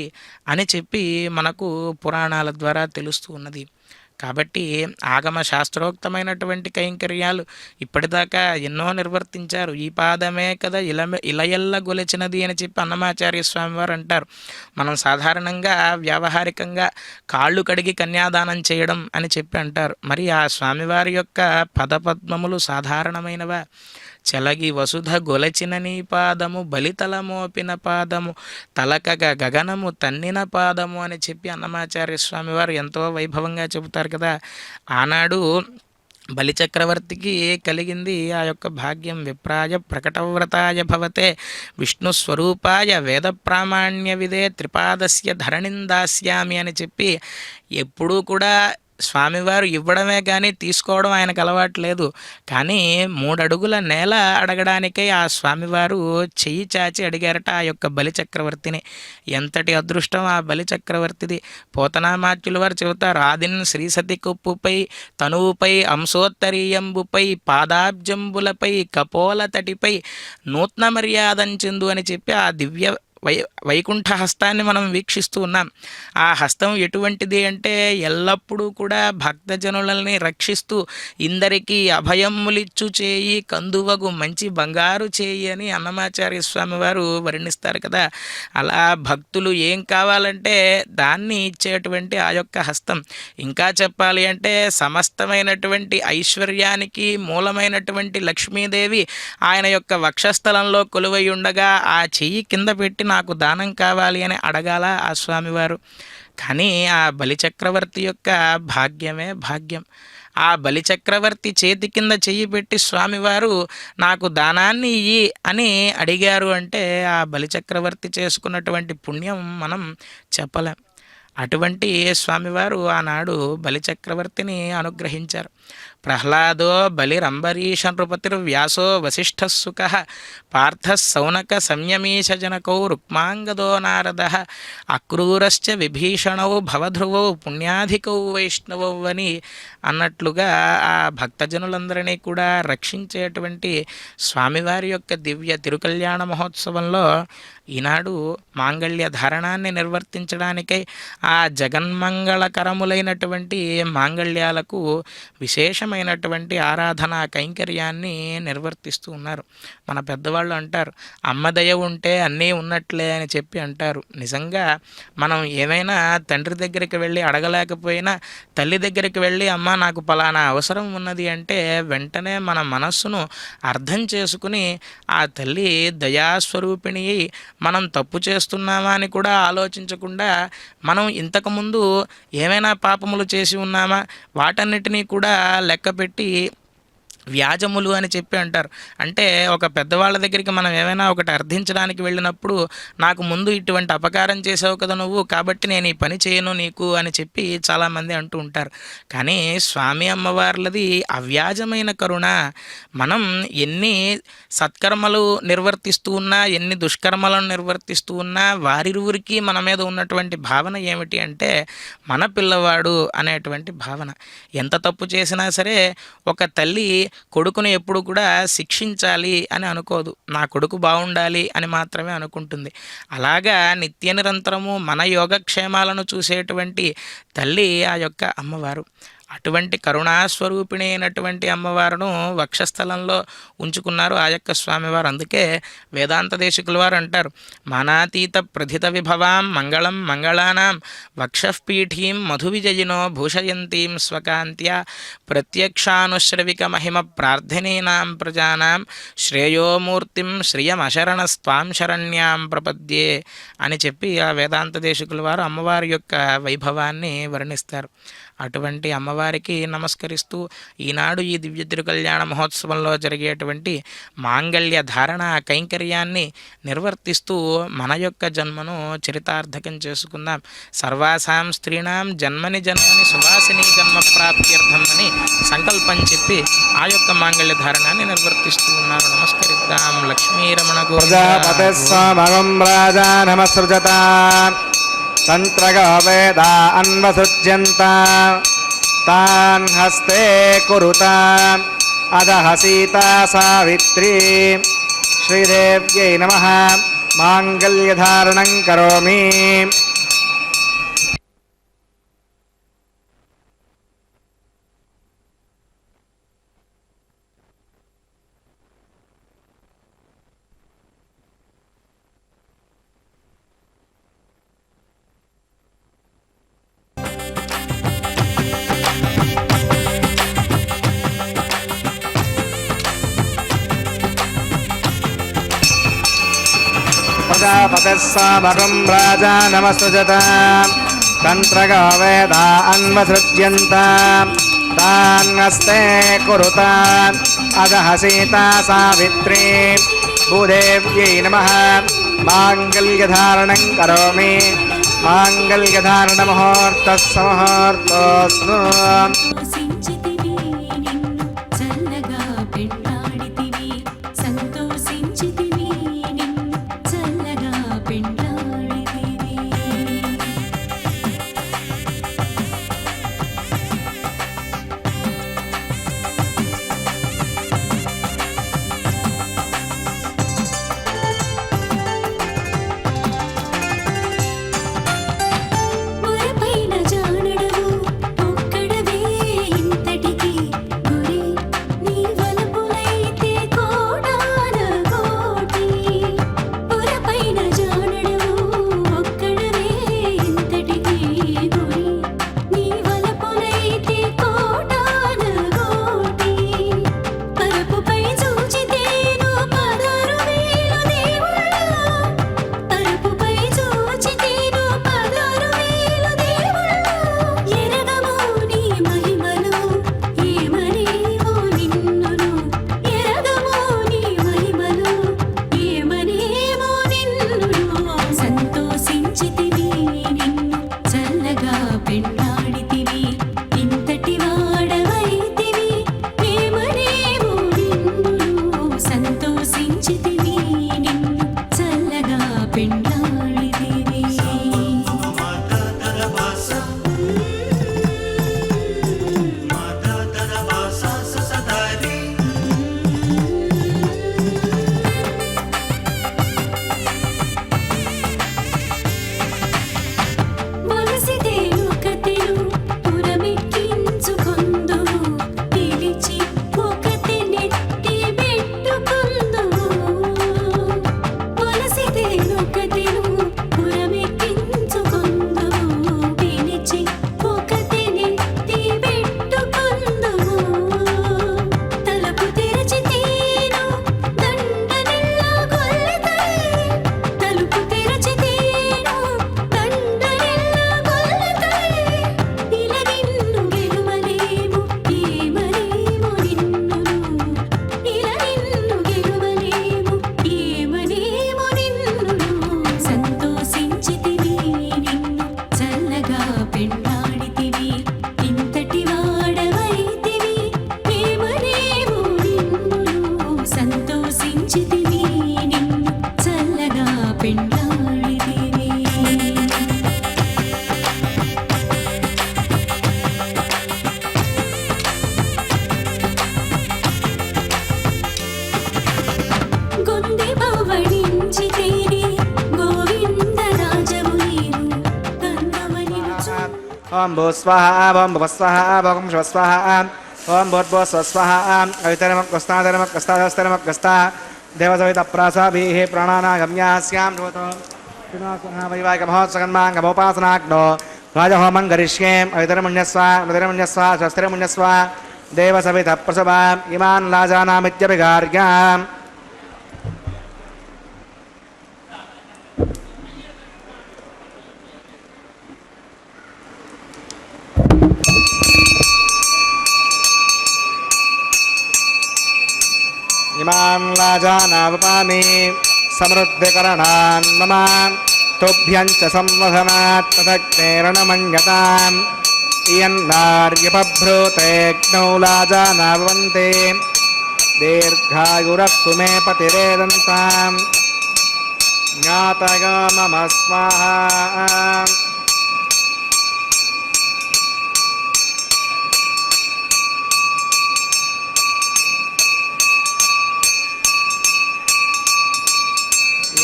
అని చెప్పి మనకు పురాణాల ద్వారా తెలుస్తూ ఉన్నది. కాబట్టి ఆగమ శాస్త్రోక్తమైనటువంటి కైంకర్యాలు ఇప్పటిదాకా ఎన్నో నిర్వర్తించారు. ఈ పాదమే కదా ఇలయల్ల గొలిచినది అని చెప్పి అన్నమాచార్య స్వామి వారు అంటారు. మనం సాధారణంగా వ్యావహారికంగా కాళ్ళు కడిగి కన్యాదానం చేయడం అని చెప్పి అంటారు. మరి ఆ స్వామివారి యొక్క పదపద్మములు సాధారణమైనవా? చెలగి వసుధ గొలచిన నీ పాదము బలితల మోపిన పాదము తలకగ గగనము తన్నిన పాదము అని చెప్పి అన్నమాచార్య స్వామి వారు ఎంతో వైభవంగా చెబుతారు కదా. ఆనాడు బలిచక్రవర్తికి కలిగింది ఆ యొక్క భాగ్యం. విప్రాయ ప్రకటవ్రతాయ భవతే విష్ణు స్వరూపాయ వేద ప్రామాణ్య విదే త్రిపాదస్య ధరణిందాస్యామి అని చెప్పి ఎప్పుడూ కూడా స్వామివారు ఇవ్వడమే కానీ తీసుకోవడం ఆయనకు అలవాటు లేదు. కానీ 3 అడుగుల నేల అడగడానికై ఆ స్వామివారు చెయ్యి చాచి అడిగారట ఆ యొక్క బలిచక్రవర్తిని. ఎంతటి అదృష్టం ఆ బలిచక్రవర్తిది. పోతనామాత్యుల వారు చెబుతారు, ఆదిన్ శ్రీసతి కొప్పుపై తనువుపై అంశోత్తరీయంబుపై పాదాబ్జంబులపై కపోల తటిపై నూత్న మర్యాదంచెందు అని చెప్పి ఆ దివ్య వైకుంఠ హస్తాన్ని మనం వీక్షిస్తూ ఉన్నాం. ఆ హస్తం ఎటువంటిది అంటే ఎల్లప్పుడూ కూడా భక్తజనులని రక్షిస్తూ ఇందరికీ అభయములిచ్చు చేయి కందువగు మంచి బంగారు చేయి అని అన్నమాచార్య స్వామి వారు వర్ణిస్తారు కదా. అలా భక్తులు ఏం కావాలంటే దాన్ని ఇచ్చేటువంటి ఆ యొక్క హస్తం. ఇంకా చెప్పాలి అంటే సమస్తమైనటువంటి ఐశ్వర్యానికి మూలమైనటువంటి లక్ష్మీదేవి ఆయన యొక్క వక్షస్థలంలో కొలువై ఉండగా ఆ చెయ్యి కింద పెట్టి నాకు దానం కావాలి అని అడగాల ఆ స్వామివారు. కానీ ఆ బలిచక్రవర్తి యొక్క భాగ్యమే భాగ్యం. ఆ బలిచక్రవర్తి చేతి కింద చెయ్యి పెట్టి స్వామివారు నాకు దానాన్ని ఇయ్యి అని అడిగారు అంటే ఆ బలిచక్రవర్తి చేసుకున్నటువంటి పుణ్యం మనం చెప్పలేం. అటువంటి స్వామివారు ఆనాడు బలిచక్రవర్తిని అనుగ్రహించారు. ప్రహ్లాదో బలిరంబరీష నృపతిర్వ్యాసో వసిష్ఠసుఖ పార్థ సౌనక సంయమీశజనకౌ రుక్మాంగదో నారద అక్రూరశ్చ విభీషణౌ భవధ్రువౌ పుణ్యాధికౌ వైష్ణవౌ అని అన్నట్లుగా ఆ భక్తజనులందరినీ కూడా రక్షించేటువంటి స్వామివారి యొక్క దివ్య తిరుకల్యాణ మహోత్సవంలో ఈనాడు మాంగళ్య ధారణాన్ని నిర్వర్తించడానికై ఆ జగన్మంగళకరములైనటువంటి మాంగళ్యాలకు విశేషమైన అద్భుతమైనటువంటి ఆరాధనా కైంకర్యాన్ని నిర్వర్తిస్తూ ఉన్నారు. మన పెద్దవాళ్ళు అంటారు, అమ్మ దయ ఉంటే అన్నీ ఉన్నట్లే అని చెప్పి అంటారు. నిజంగా మనం ఏమైనా తండ్రి దగ్గరికి వెళ్ళి అడగలేకపోయినా తల్లి దగ్గరికి వెళ్ళి అమ్మ నాకు పలానా అవసరం ఉన్నది అంటే వెంటనే మన మనస్సును అర్థం చేసుకుని ఆ తల్లి దయాస్వరూపిణి మనం తప్పు చేస్తున్నామా అని కూడా ఆలోచించకుండా మనం ఇంతకుముందు ఏమైనా పాపములు చేసి ఉన్నామా వాటన్నిటినీ కూడా లెక్కపెట్టి వ్యాజములు అని చెప్పి అంటారు. అంటే ఒక పెద్దవాళ్ళ దగ్గరికి మనం ఏమైనా ఒకటి అర్థించడానికి వెళ్ళినప్పుడు నాకు ముందు ఇటువంటి అపకారం చేసావు కదా నువ్వు, కాబట్టి నేను ఈ పని చేయను నీకు అని చెప్పి చాలామంది అంటూ ఉంటారు. కానీ స్వామి అమ్మవార్లది అవ్యాజమైన కరుణ. మనం ఎన్ని సత్కర్మలు నిర్వర్తిస్తూ ఉన్నా ఎన్ని దుష్కర్మలను నిర్వర్తిస్తూ ఉన్నా వారిరువురికి మన మీద ఉన్నటువంటి భావన ఏమిటి అంటే మన పిల్లవాడు అనేటువంటి భావన. ఎంత తప్పు చేసినా సరే ఒక తల్లి కొడుకుని ఎప్పుడు కూడా శిక్షించాలి అని అనుకోదు, నా కొడుకు బాగుండాలి అని మాత్రమే అనుకుంటుంది. అలాగా నిత్య నిరంతరము మన యోగక్షేమాలను చూసేటువంటి తల్లి ఆ యొక్క అమ్మవారు. అటువంటి కరుణాస్వరూపిణి అయినటువంటి అమ్మవారును వక్షస్థలంలో ఉంచుకున్నారు ఆ యొక్క స్వామివారు. అందుకే వేదాంత దేశికుల వారు అంటారు, మానాతీత ప్రథిత విభవాం మంగళం మంగళానాం వక్షఃపీఠీం మధు విజయినో భూషయంతీం స్వకాంత్య ప్రత్యక్షానుశ్రవిక మహిమ ప్రార్థనీనాం ప్రజానాం శ్రేయోమూర్తిం శ్రియమశరణస్త్వాం శరణ్యాం ప్రపద్యే అని చెప్పి ఆ వేదాంత దేశికుల వారు అమ్మవారి యొక్క వైభవాన్ని వర్ణిస్తారు. అటువంటి అమ్మవారికి నమస్కరిస్తూ ఈనాడు ఈ దివ్య తిరుకల్యాణ మహోత్సవంలో జరిగేటువంటి మాంగళ్య ధారణ కైంకర్యాన్ని నిర్వర్తిస్తూ మన యొక్క జన్మను చరితార్థకం చేసుకుందాం. సర్వాసాం స్త్రీణాం జన్మని జన్మని సువాసిని జన్మ ప్రాప్త్యర్థం అని సంకల్పం చెప్పి ఆ యొక్క మాంగళ్య ధారణాన్ని నిర్వర్తిస్తూ ఉన్నారు. నమస్కరిద్దాం. లక్ష్మీరమణ తంత్రగా వేదా అన్వసృజ్యంత తాన్ హస్తే కురుత అదః సీతా సావిత్రీ శ్రీదేవ్యై నమః మాంగళ్యధారణం కరోమి. ప్రజాపతిస్సామకం రాజా నమస్సుజత తంత్రగా వేదా అన్వసృజ్యంత తాన్నస్తే కురుత అదః సీతా సావిత్రీ భూదేవ్యై నమః మాంగళ్యధారణం కరోమి. మాంగళ్యధారణ ముహూర్తః సమూహూర్తోస్తు. జానడవు ఒక్కడవే ओम भू स्वाहा ओम भुव स्वाहा ओम शिव स्वाहा ओम भूर्भुव स्व स्वाहा ऐतरमग्स्तादरमग्स्तादस्तरमग्स्ता देवसवितप्रासाभिः प्राणानागम्यास्यां श्रोतो वैवाहिकमहोत्सकन्माङ्गमोपासनाग्नो राजहोमं करिष्ये ऐतरमुण्यस्वा मृतिरमुण्यस्वा स्वस्तिरमुण्यस्वा देवसवितप्रसवा इमान् लाजानामित्यभिगार्याम् इमान् लाजानावपामि समृद्धिकरणान् मम तुभ्यं च संवहनात् तथग्नेरणमन्यताम् इयन्नार्यपभ्रूतेऽग्नौ लाजानावन्ते दीर्घायुरस्तु मे पतिरेदन्ताम् ज्ञातयो मम स्वाहा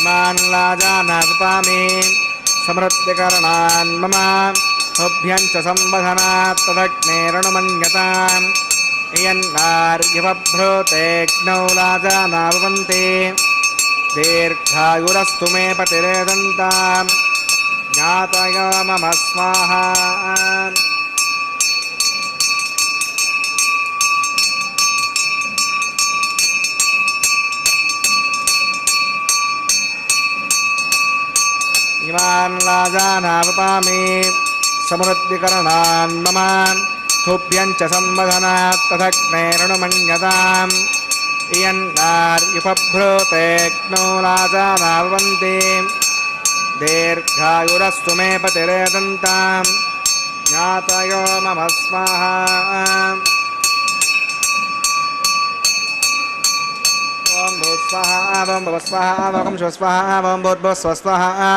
इमान् लाजानावपामि समृद्धिकरणान् मम तुभ्यं च संवहनात् तदग्नेरणमन्यताम् इयन्नार्यपभ्रूतेऽग्नौ लाजानावन्ते दीर्घायुरस्तु मे पतिरेदन्ताम् ज्ञातयो मम स्वाहा इमान् लाजानावपामि समृद्धिकरणान् मम तुभ्यं च संवदनात् तथग्नेरणमन्यताम् इयन्नार्युपभ्रूतेऽग्नौ लाजानावन्ते दीर्घायुरस्तु मे पतिरेदन्ताम् ज्ञातयो मम स्वाहा ॐ भूस्वाहा ॐ भुवस्वाहा ॐ शिवस्वाहा ॐ भूर्भुवः स्वस्वाहा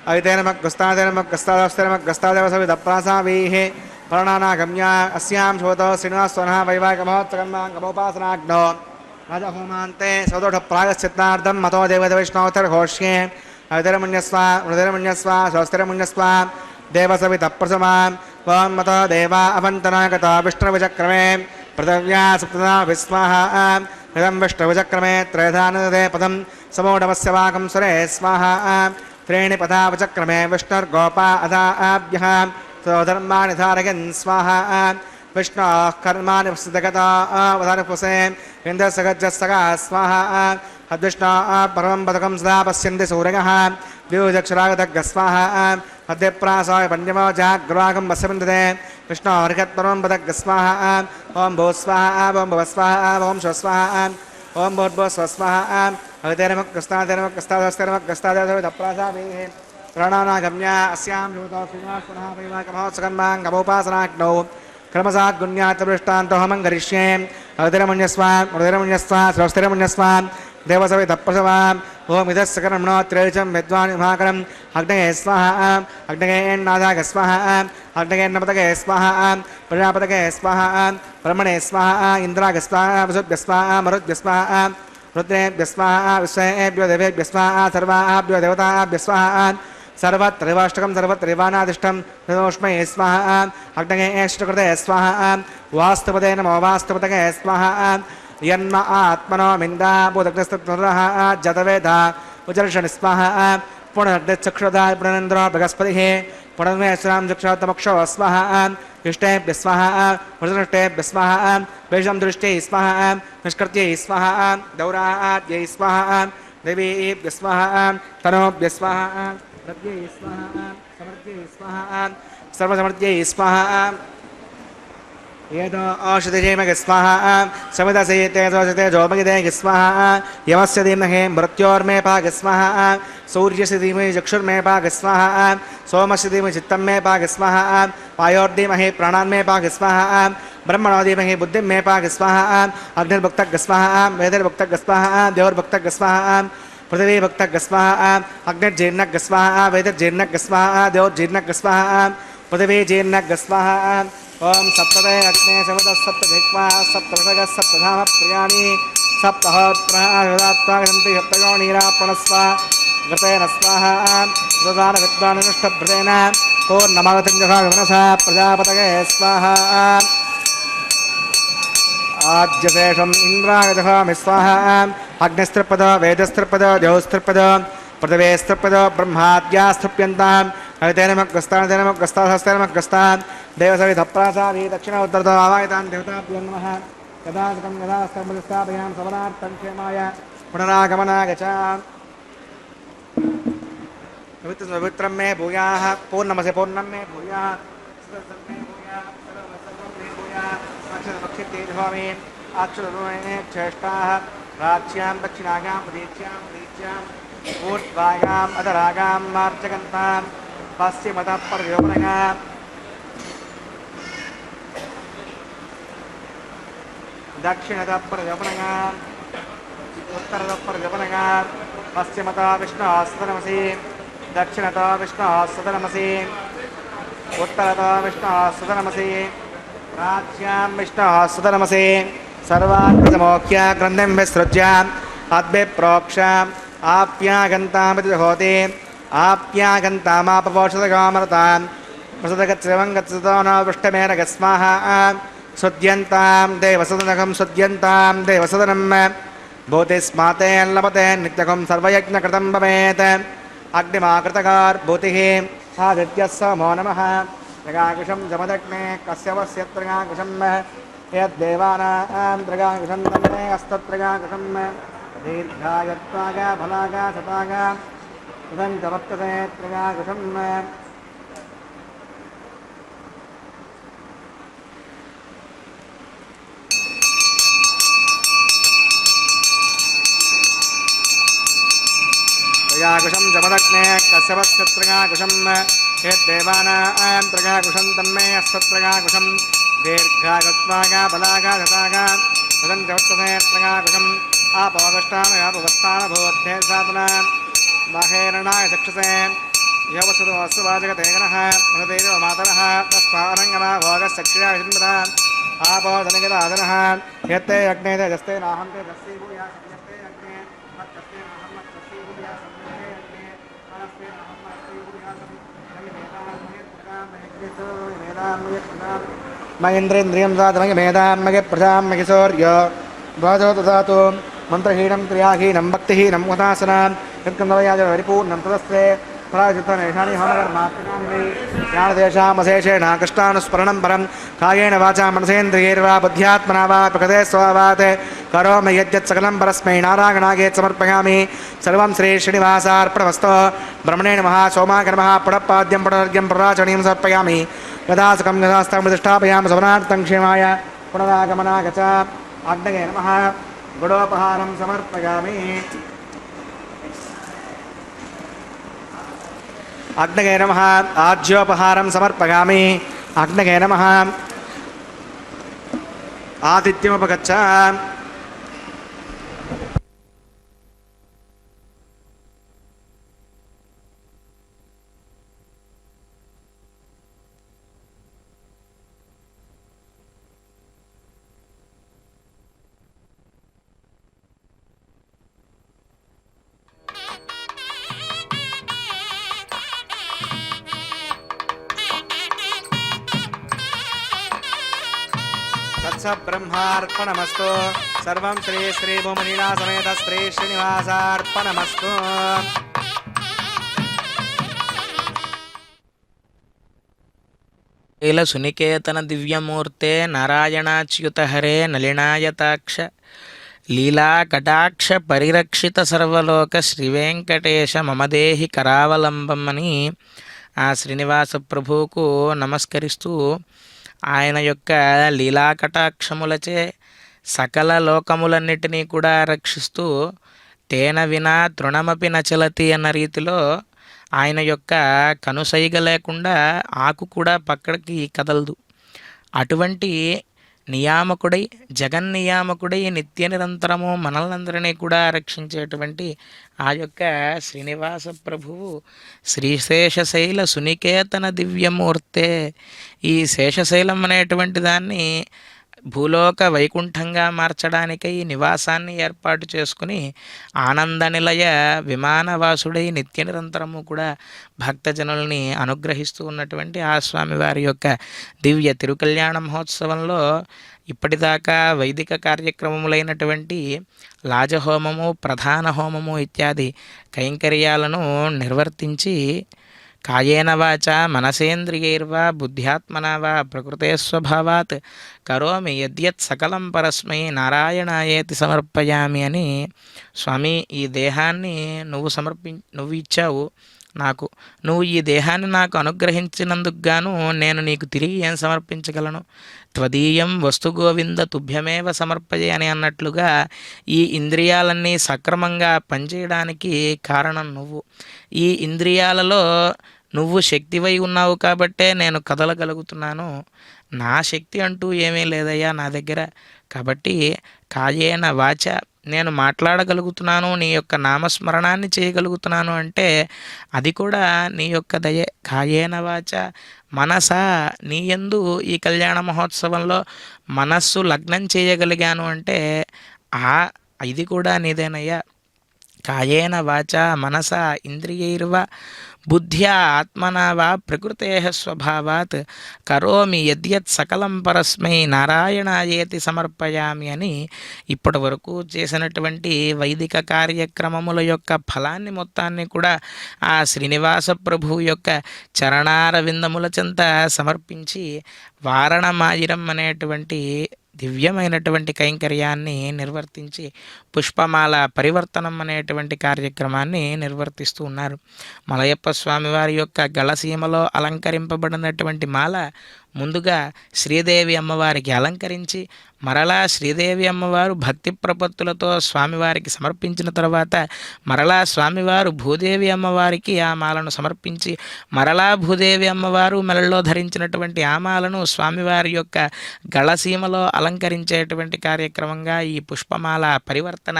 ऐतेनमग्स्तादेनमग्स्तादेवसवितप्रासाभिः वर्णानागम्या अस्यां श्रोतो श्रीनिवासवनः वैवाहिकमहोत्सकन्माङ्गमोपासनाग्नो राजहोमान्ते सदोषप्रायश्चित्तार्थं मतो देवदेवैष्णवोत्तरघोष्ये ऐतिरमुण्यस्वा मृतिरमुण्यस्वा स्वस्तिरमुण्यस्वा देवसवितप्रसवाम् ॐ मतो देवा अवन्तनागता विष्णुविचक्रमे पृथिव्या सप्तदा विस्वाहा इदं विष्णुविचक्रमे त्रयधानदे पदं समोढमस्य वाकं सुरे स्वाहा त्रीणि पदा विचक्रमे विष्णुर्गोपा अदाभ्यः स्वधर्माणि धारयन् स्वाहा विष्णोः कर्माणि प्रसिद्धगता अवधानपुसे इन्द्रसगज्जस्सगा स्वाहा अद्विष्णोः परमं पदकं सदा पश्यन्ति सूर्यः द्विजक्षरागतग्गः स्वाहा अद्यप्रासाय पण्यमो जाग्रवागं वस्यबिन्दते विष्णोर्हत्परमं पदग्गः स्वाहा ॐ भूस्वाहा ॐ भुवस्वाहा ॐ शिवस्वाहा ॐ भूर्भुवः स्वस्वाहा ऐतेनमग्स्तादेनमग्स्तादेवसवितप्रासाभिः प्राणानागम्या अस्यां श्रोतो श्रीनिवासवनः वैवाहिकमहोत्सकन्माङ्गमोपासनाग्नौ क्रमसाद्गुण्यातदृष्टान्तोऽहमं करिष्ये ऐतिरमुण्यस्वा मृतिरमुण्यस्वा स्वस्तिरमुण्यस्वा देवसवितप्रसवाम् ॐ इदः सकर्मणो त्रैचं विद्वान् विभाकरम् अग्नये स्वाहा अग्नयेन्नादाय स्वाहा अग्नयेन्नपतये स्वाहा प्रजापतये स्वाहा ब्रह्मणे स्वाहा इन्द्राय स्वाहा वसुभ्यः स्वाहा मरुद्भ्यः स्वाहा रुद्रेभ्यः स्वाहा विश्वेभ्यो देवेभ्यः स्वाहा सर्वाभ्यो देवताभ्यः स्वाहा सर्वत्रैवाष्टकं सर्वत्रैवानादिष्टं तदोष्मै स्वाहा अग्नयेष्टकृते स्वाहा वास्तुपदे नमो वास्तुपतये स्वाहा यन्म आत्मनो मिन्दा बोधग्नस्तत्पुनरः जतवेदा उजर्षणि स्वाहा पुनर्दिचक्षुदा पुनरेन्द्रो बृहस्पतिः पुनर्मेश्वरां चक्षुतमक्षो स्वाहा इष्टेभ्यः स्वाहा वृषष्टेभ्यः स्वाहा वैषं दृष्ट्यै स्वाहा निष्कृत्यै स्वाहा दौराद्यै स्वाहा देवीभ्यः स्वाहा तनोभ्यः स्वाहा रत्यै स्वाहा समर्थ्यै स्वाहा सर्वसमर्थ्यै स्वाहा येदो औषधिजेमगे स्वाहा समिदसेते दोषते जोमगिदे स्वाहा यमस्य धीमहि मृत्योर्मे पाग स्वाहा सूर्यस्य धीमहि चक्षुर्मे पाग स्वाहा सोमस्य धीमहि चित्तं मे पाग स्वाहा वायोर्धीमहि प्राणान्मे पाग स्वाहा ब्रह्मणो धीमहि बुद्धिं मे पाग स्वाहा अग्निर्भुक्तः स्वाहा वेदिर्भुक्तः स्वाहा देवोर्भुक्तः स्वाहा पृथिवीभुक्तः स्वाहा अग्निर्जीर्णः स्वाहा वेदिर्जीर्णः स्वाहा देवोर्जीर्णः स्वाहा पृथिवीजीर्णः स्वाहा ओम सप्तदे अग्ने सवतः सप्तभिक्वा सप्तषगः सप्तधाम प्रियाणि सप्तहोत्रागदात्वागन्ति सप्तयोनीरापणस्वा घृतेन स्वाहा प्रदानविद्वाननुष्टभृतेन पूर्णमवतिञ्जसा प्रजापतये स्वाहा आज्यशेषम् इन्द्रायजहामि स्वाहा अग्निस्त्रिपद वेदस्त्रिपद द्यौस्त्रिपद पृथिवेस्त्रिपद ब्रह्माद्यास्तृप्यन्ताम् हरितेनमग्रस्तान् देवसविधप्रासादि दक्षिण उत्तरतो आवाहितान् देवताभ्यो नमः यदा सुखं यदा स्तम्भस्थापयां सवनार्थं क्षेमाय पुनरागमनाय च पवित्रं मे भूयाः पूर्णमसि पूर्णं मे भूयाः अक्षरपक्षितेजभामे अक्षरमे श्रेष्ठाः राज्यां दक्षिणागां प्रतीच्यां ऊर्ध्वागाम् अधरागां मार्जगन्तां पश्चिमतः परयोपनगां दक्षिणतः परयोपनगां उत्तरतः परयोपनगां पश्चिमतः विष्णुः सदनमसि दक्षिणतः विष्णुः सदनमसि उत्तरतः विष्णुः सदनमसि राज्यां विष्णुः सदनमसि सर्वात्मसमोख्य ग्रन्थिं विसृज्य अद्भिप्रोक्षाम् आप्यागन्तामिति होति आप्यागन्तामापपोषदगामरतां प्रसदगच्छवं गच्छतो न पृष्ठमेन गस्माः सुद्यन्तां देवसदनकं सुद्यन्तां देवसदनं भूतिस्माते लभते नित्यकं सर्वयज्ञकृतं भवेत् अग्निमाकृतकार्भूतिः आदित्यः समो नमः त्रिगाकुशं जमदग्ने कस्य वस्य त्रिगाकुशं यद्देवानां त्रिगाकुशं तन्मे हस्तत्रिगाकुशं दीर्घायत्वागा फलागा शतागा इदं च वर्तते त्रिगाकुशं त्रिगाकुशं जमदग्ने कश्यपस्य त्रिगाकुशं यद्देवानां त्रिगाकुशं तन्मे हस्तत्रिगाकुशं दीर्घागत्वागा फलागा शतागा इदं च वर्तते त्रिगाकुशम् आपोगष्टामयापवस्तानभूध्ये साधना महेरणाय चक्षुषे यवसुतो अस्तु वाचकतेगनः मृतेजो मातरः तस्मारङ्गमा भोगश्चक्रिया विचिन्वता आपो धनिगदाधनः यत्ते अग्ने तेजस्ते नाहं तेजस्वी भूया संयत्ते अग्ने मत्तस्ते नाहं मत्तस्वी भूया संयत्ते अग्ने मनस्ते नाहं मनस्वी भूया संयत्ते मयेन्द्रेन्द्रियं साधमय मेधां मगे प्रजां मगे सौर्य वाजो ददातु मंत्रहीनं क्रियाहीनं भक्तिहीनं उदासनां यत्कन्दवयाज परिपूर्णं तदस्ते पराजितनेषानि होमकर्मात्मकानि ज्ञानदेशामशेषेण कृष्णानुस्मरणं परं कायेन वाचा मनसेन्द्रियैर्वा बुद्ध्यात्मना वा प्रकृते स्वभावात् करोमि यद्यत् सकलं परस्मै नारायणागे समर्पयामि सर्वं श्रीश्रीनिवासार्पणमस्तु ब्रह्मणे नमः सोमाकर्मः पुडपाद्यं पुनर्घ्यं पुराचरणीं समर्पयामि यदा सुखं यदास्तं प्रतिष्ठापयामि सवनार्थं क्षेमाय पुनरागमनाय च अग्नये नमः गुडोपहारं समर्पयामि अग्नये नमः आज्योपहारं समर्पयामि अग्नये नमः आतिथ्यमुपगच्छ ब्रह्मार्पणमस्तु सर्वं श्री श्री भूमनीला समेत श्री श्रीनिवासार्पणमस्तु सुनिकेतन दिव्यमूर्ते नारायणाच्युत हरे नलिनायताक्ष लीला कटाक्ष परिरक्षित सर्वलोक శ్రీవేంకటేశ మమ దేహి కరావలంబం అని ఆ శ్రీనివాస ప్రభువుకు నమస్కరిస్తూ ఆయన యొక్క లీలా కటాక్షములచే సకల లోకములన్నిటినీ కూడా రక్షిస్తూ తేన వినా తృణమపి నచలతి అన్న రీతిలో ఆయన యొక్క కనుసైగ లేకుండా ఆకు కూడా పక్కడికి కదలదు. అటువంటి నియామకుడై జగన్నియామకుడై నిత్య నిరంతరము మనల్నందరినీ కూడా రక్షించేటువంటి ఆ యొక్క శ్రీనివాస ప్రభువు శ్రీశేషశైల సునికేతన దివ్యమూర్తే. ఈ శేషశైలం అనేటువంటి దాన్ని భూలోక వైకుంఠంగా మార్చడానికై నివాసాన్ని ఏర్పాటు చేసుకుని ఆనంద నిలయ విమానవాసుడై నిత్య నిరంతరము కూడా భక్తజనుల్ని అనుగ్రహిస్తూ ఉన్నటువంటి ఆ స్వామివారి యొక్క దివ్య తిరుకల్యాణ మహోత్సవంలో ఇప్పటిదాకా వైదిక కార్యక్రమములైనటువంటి లాజహోమము, ప్రధాన హోమము ఇత్యాది కైంకర్యాలను నిర్వర్తించి కాయేన వాచ మనసేంద్రియైర్వా బుద్ధ్యాత్మనా వా ప్రకృతే స్వభావాత్ కరోమి యద్యత్ సకలం పరస్మై నారాయణాయేతి సమర్పయామి అని, స్వామి ఈ దేహాన్ని నువ్వు ఇచ్చావు నాకు, నువ్వు ఈ దేహాన్ని నాకు అనుగ్రహించినందుకు గాను నేను నీకు తిరిగి ఏం సమర్పించగలను? త్వదీయం వస్తు గోవింద తుభ్యమేవ సమర్పయే అని అన్నట్లుగా ఈ ఇంద్రియాలన్నీ సక్రమంగా పనిచేయడానికి కారణం నువ్వు. ఈ ఇంద్రియాలలో నువ్వు శక్తివై ఉన్నావు కాబట్టే నేను కదలగలుగుతున్నాను. నా శక్తి అంటూ ఏమీ లేదయ్యా నా దగ్గర. కాబట్టి కాయేన వాచ నేను మాట్లాడగలుగుతున్నాను, నీ యొక్క నామస్మరణాన్ని చేయగలుగుతున్నాను అంటే అది కూడా నీ యొక్క దయే. కాయేన వాచ మనసా నీ యందు ఈ కళ్యాణ మహోత్సవంలో మనస్సు లగ్నం చేయగలిగాను అంటే ఇది కూడా నీదేనయ్యా. కాయేన వాచ మనసా ఇంద్రియైర్వా బుద్ధ్యా ఆత్మనా వా ప్రకృతే స్వభావాత్ కరోమి యద్యత్ సకలం పరస్మై నారాయణాయేతి సమర్పయామి అని ఇప్పటి వరకు చేసినటువంటి వైదిక కార్యక్రమముల యొక్క ఫలాన్ని మొత్తాన్ని కూడా ఆ శ్రీనివాస ప్రభు యొక్క చరణారవిందముల చెంత సమర్పించి వారణమాయిరం అనేటువంటి దివ్యమైనటువంటి కైంకర్యాన్ని నిర్వర్తించి పుష్పమాల పరివర్తనం అనేటువంటి కార్యక్రమాన్ని నిర్వర్తిస్తూ ఉన్నారు. మలయప్ప స్వామివారి యొక్క గళసీమలో అలంకరింపబడినటువంటి మాల ముందుగా శ్రీదేవి అమ్మవారికి అలంకరించి మరలా శ్రీదేవి అమ్మవారు భక్తి ప్రపత్తులతో స్వామివారికి సమర్పించిన తర్వాత మరలా స్వామివారు భూదేవి అమ్మవారికి ఆ మాలను సమర్పించి మరలా భూదేవి అమ్మవారు మెడలో ధరించినటువంటి ఆ మాలను స్వామివారి యొక్క గళసీమలో అలంకరించేటువంటి కార్యక్రమంగా ఈ పుష్పమాల పరివర్తన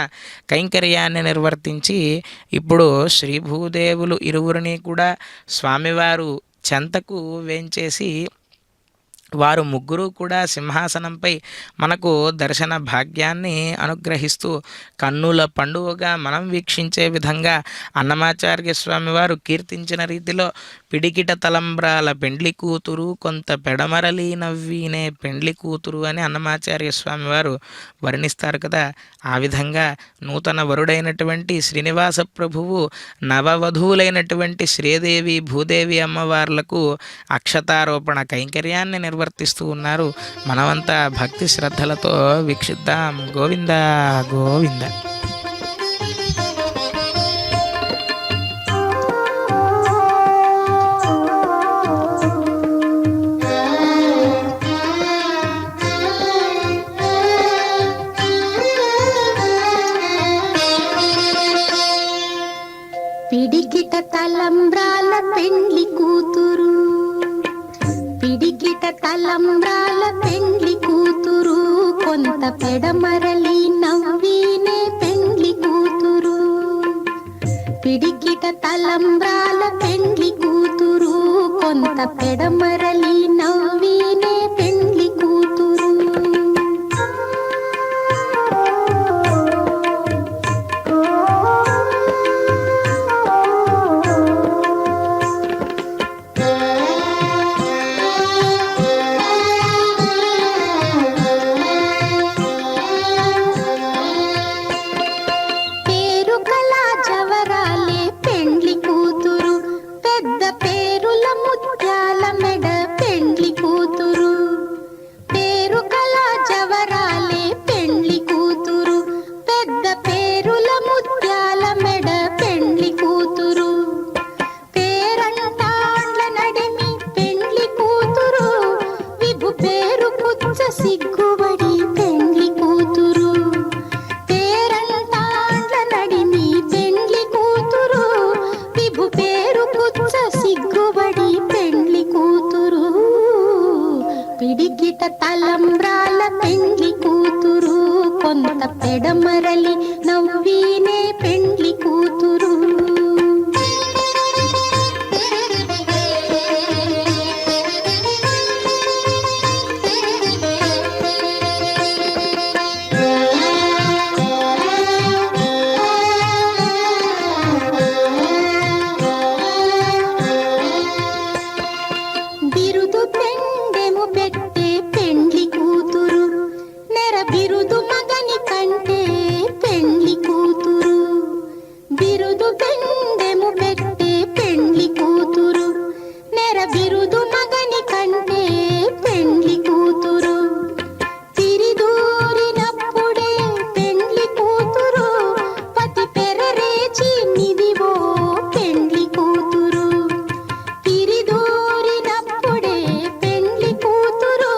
కైంకర్యాన్ని నిర్వర్తించి ఇప్పుడు శ్రీ భూదేవులు ఇరువురిని కూడా స్వామివారు చెంతకు వేంచేసి వారు ముగ్గురు కూడా సింహాసనంపై మనకు దర్శన భాగ్యాన్ని అనుగ్రహిస్తూ కన్నుల పండుగగా మనం వీక్షించే విధంగా అన్నమాచార్య స్వామి వారు కీర్తించిన రీతిలో పిడికిట తలంబ్రాల పెండ్లి కూతురు కొంత పెడమరలి నవ్వినే పెండ్లి కూతురు అని అన్నమాచార్య స్వామి వారు వర్ణిస్తారు కదా. ఆ విధంగా నూతన వరుడైనటువంటి శ్రీనివాస ప్రభువు నవవధువులైనటువంటి శ్రీదేవి భూదేవి అమ్మవార్లకు అక్షతారోపణ కైంకర్యాన్ని నిర్వర్తిస్తూ ఉన్నారు. మనమంతా భక్తి శ్రద్ధలతో వీక్షిద్దాం. గోవింద గోవింద. పిడికిట తలంబ్రాల పెండ్లి కూతురు, పిడికిట తలంబ్రాల పెండ్లి కూతురు కొంత పెడమరలి నవ్వినే పెండ్లి కూతురు. పిడికిట తలంబ్రాల పెండ్లి కూతురు కొంత పెడమరలి నవ్వినే పెండ్లి కూతురు. సిగ్గుబడి పెండ్లి కూతురు, పేరంటాండ్ల నడిమి పెండ్లి కూతురు, విభు పేరు పుచ్చ సిగ్గుబడి పెండ్లి కూతురు. పిడికిట తలంబ్రాల పెండ్లి కూతురు కొంత పెడమరలి నవ్వినే పెండ్లి కూతురు. ముదురు మగని కంటే పెండ్లి కూతురు తిరిదూరినప్పుడే పెండ్లి కూతురు పతి పెరరేచి నిదివో పెండ్లి కూతురు తిరిదూరినప్పుడే పెండ్లి కూతురు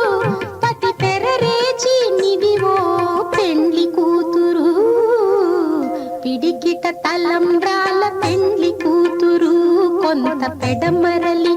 పతి పెరరేచి నిదివో పెండ్లి కూతురు పిడికిట తలంబ్రాల పెండ్లి కూతురు కొంత పెడమరలి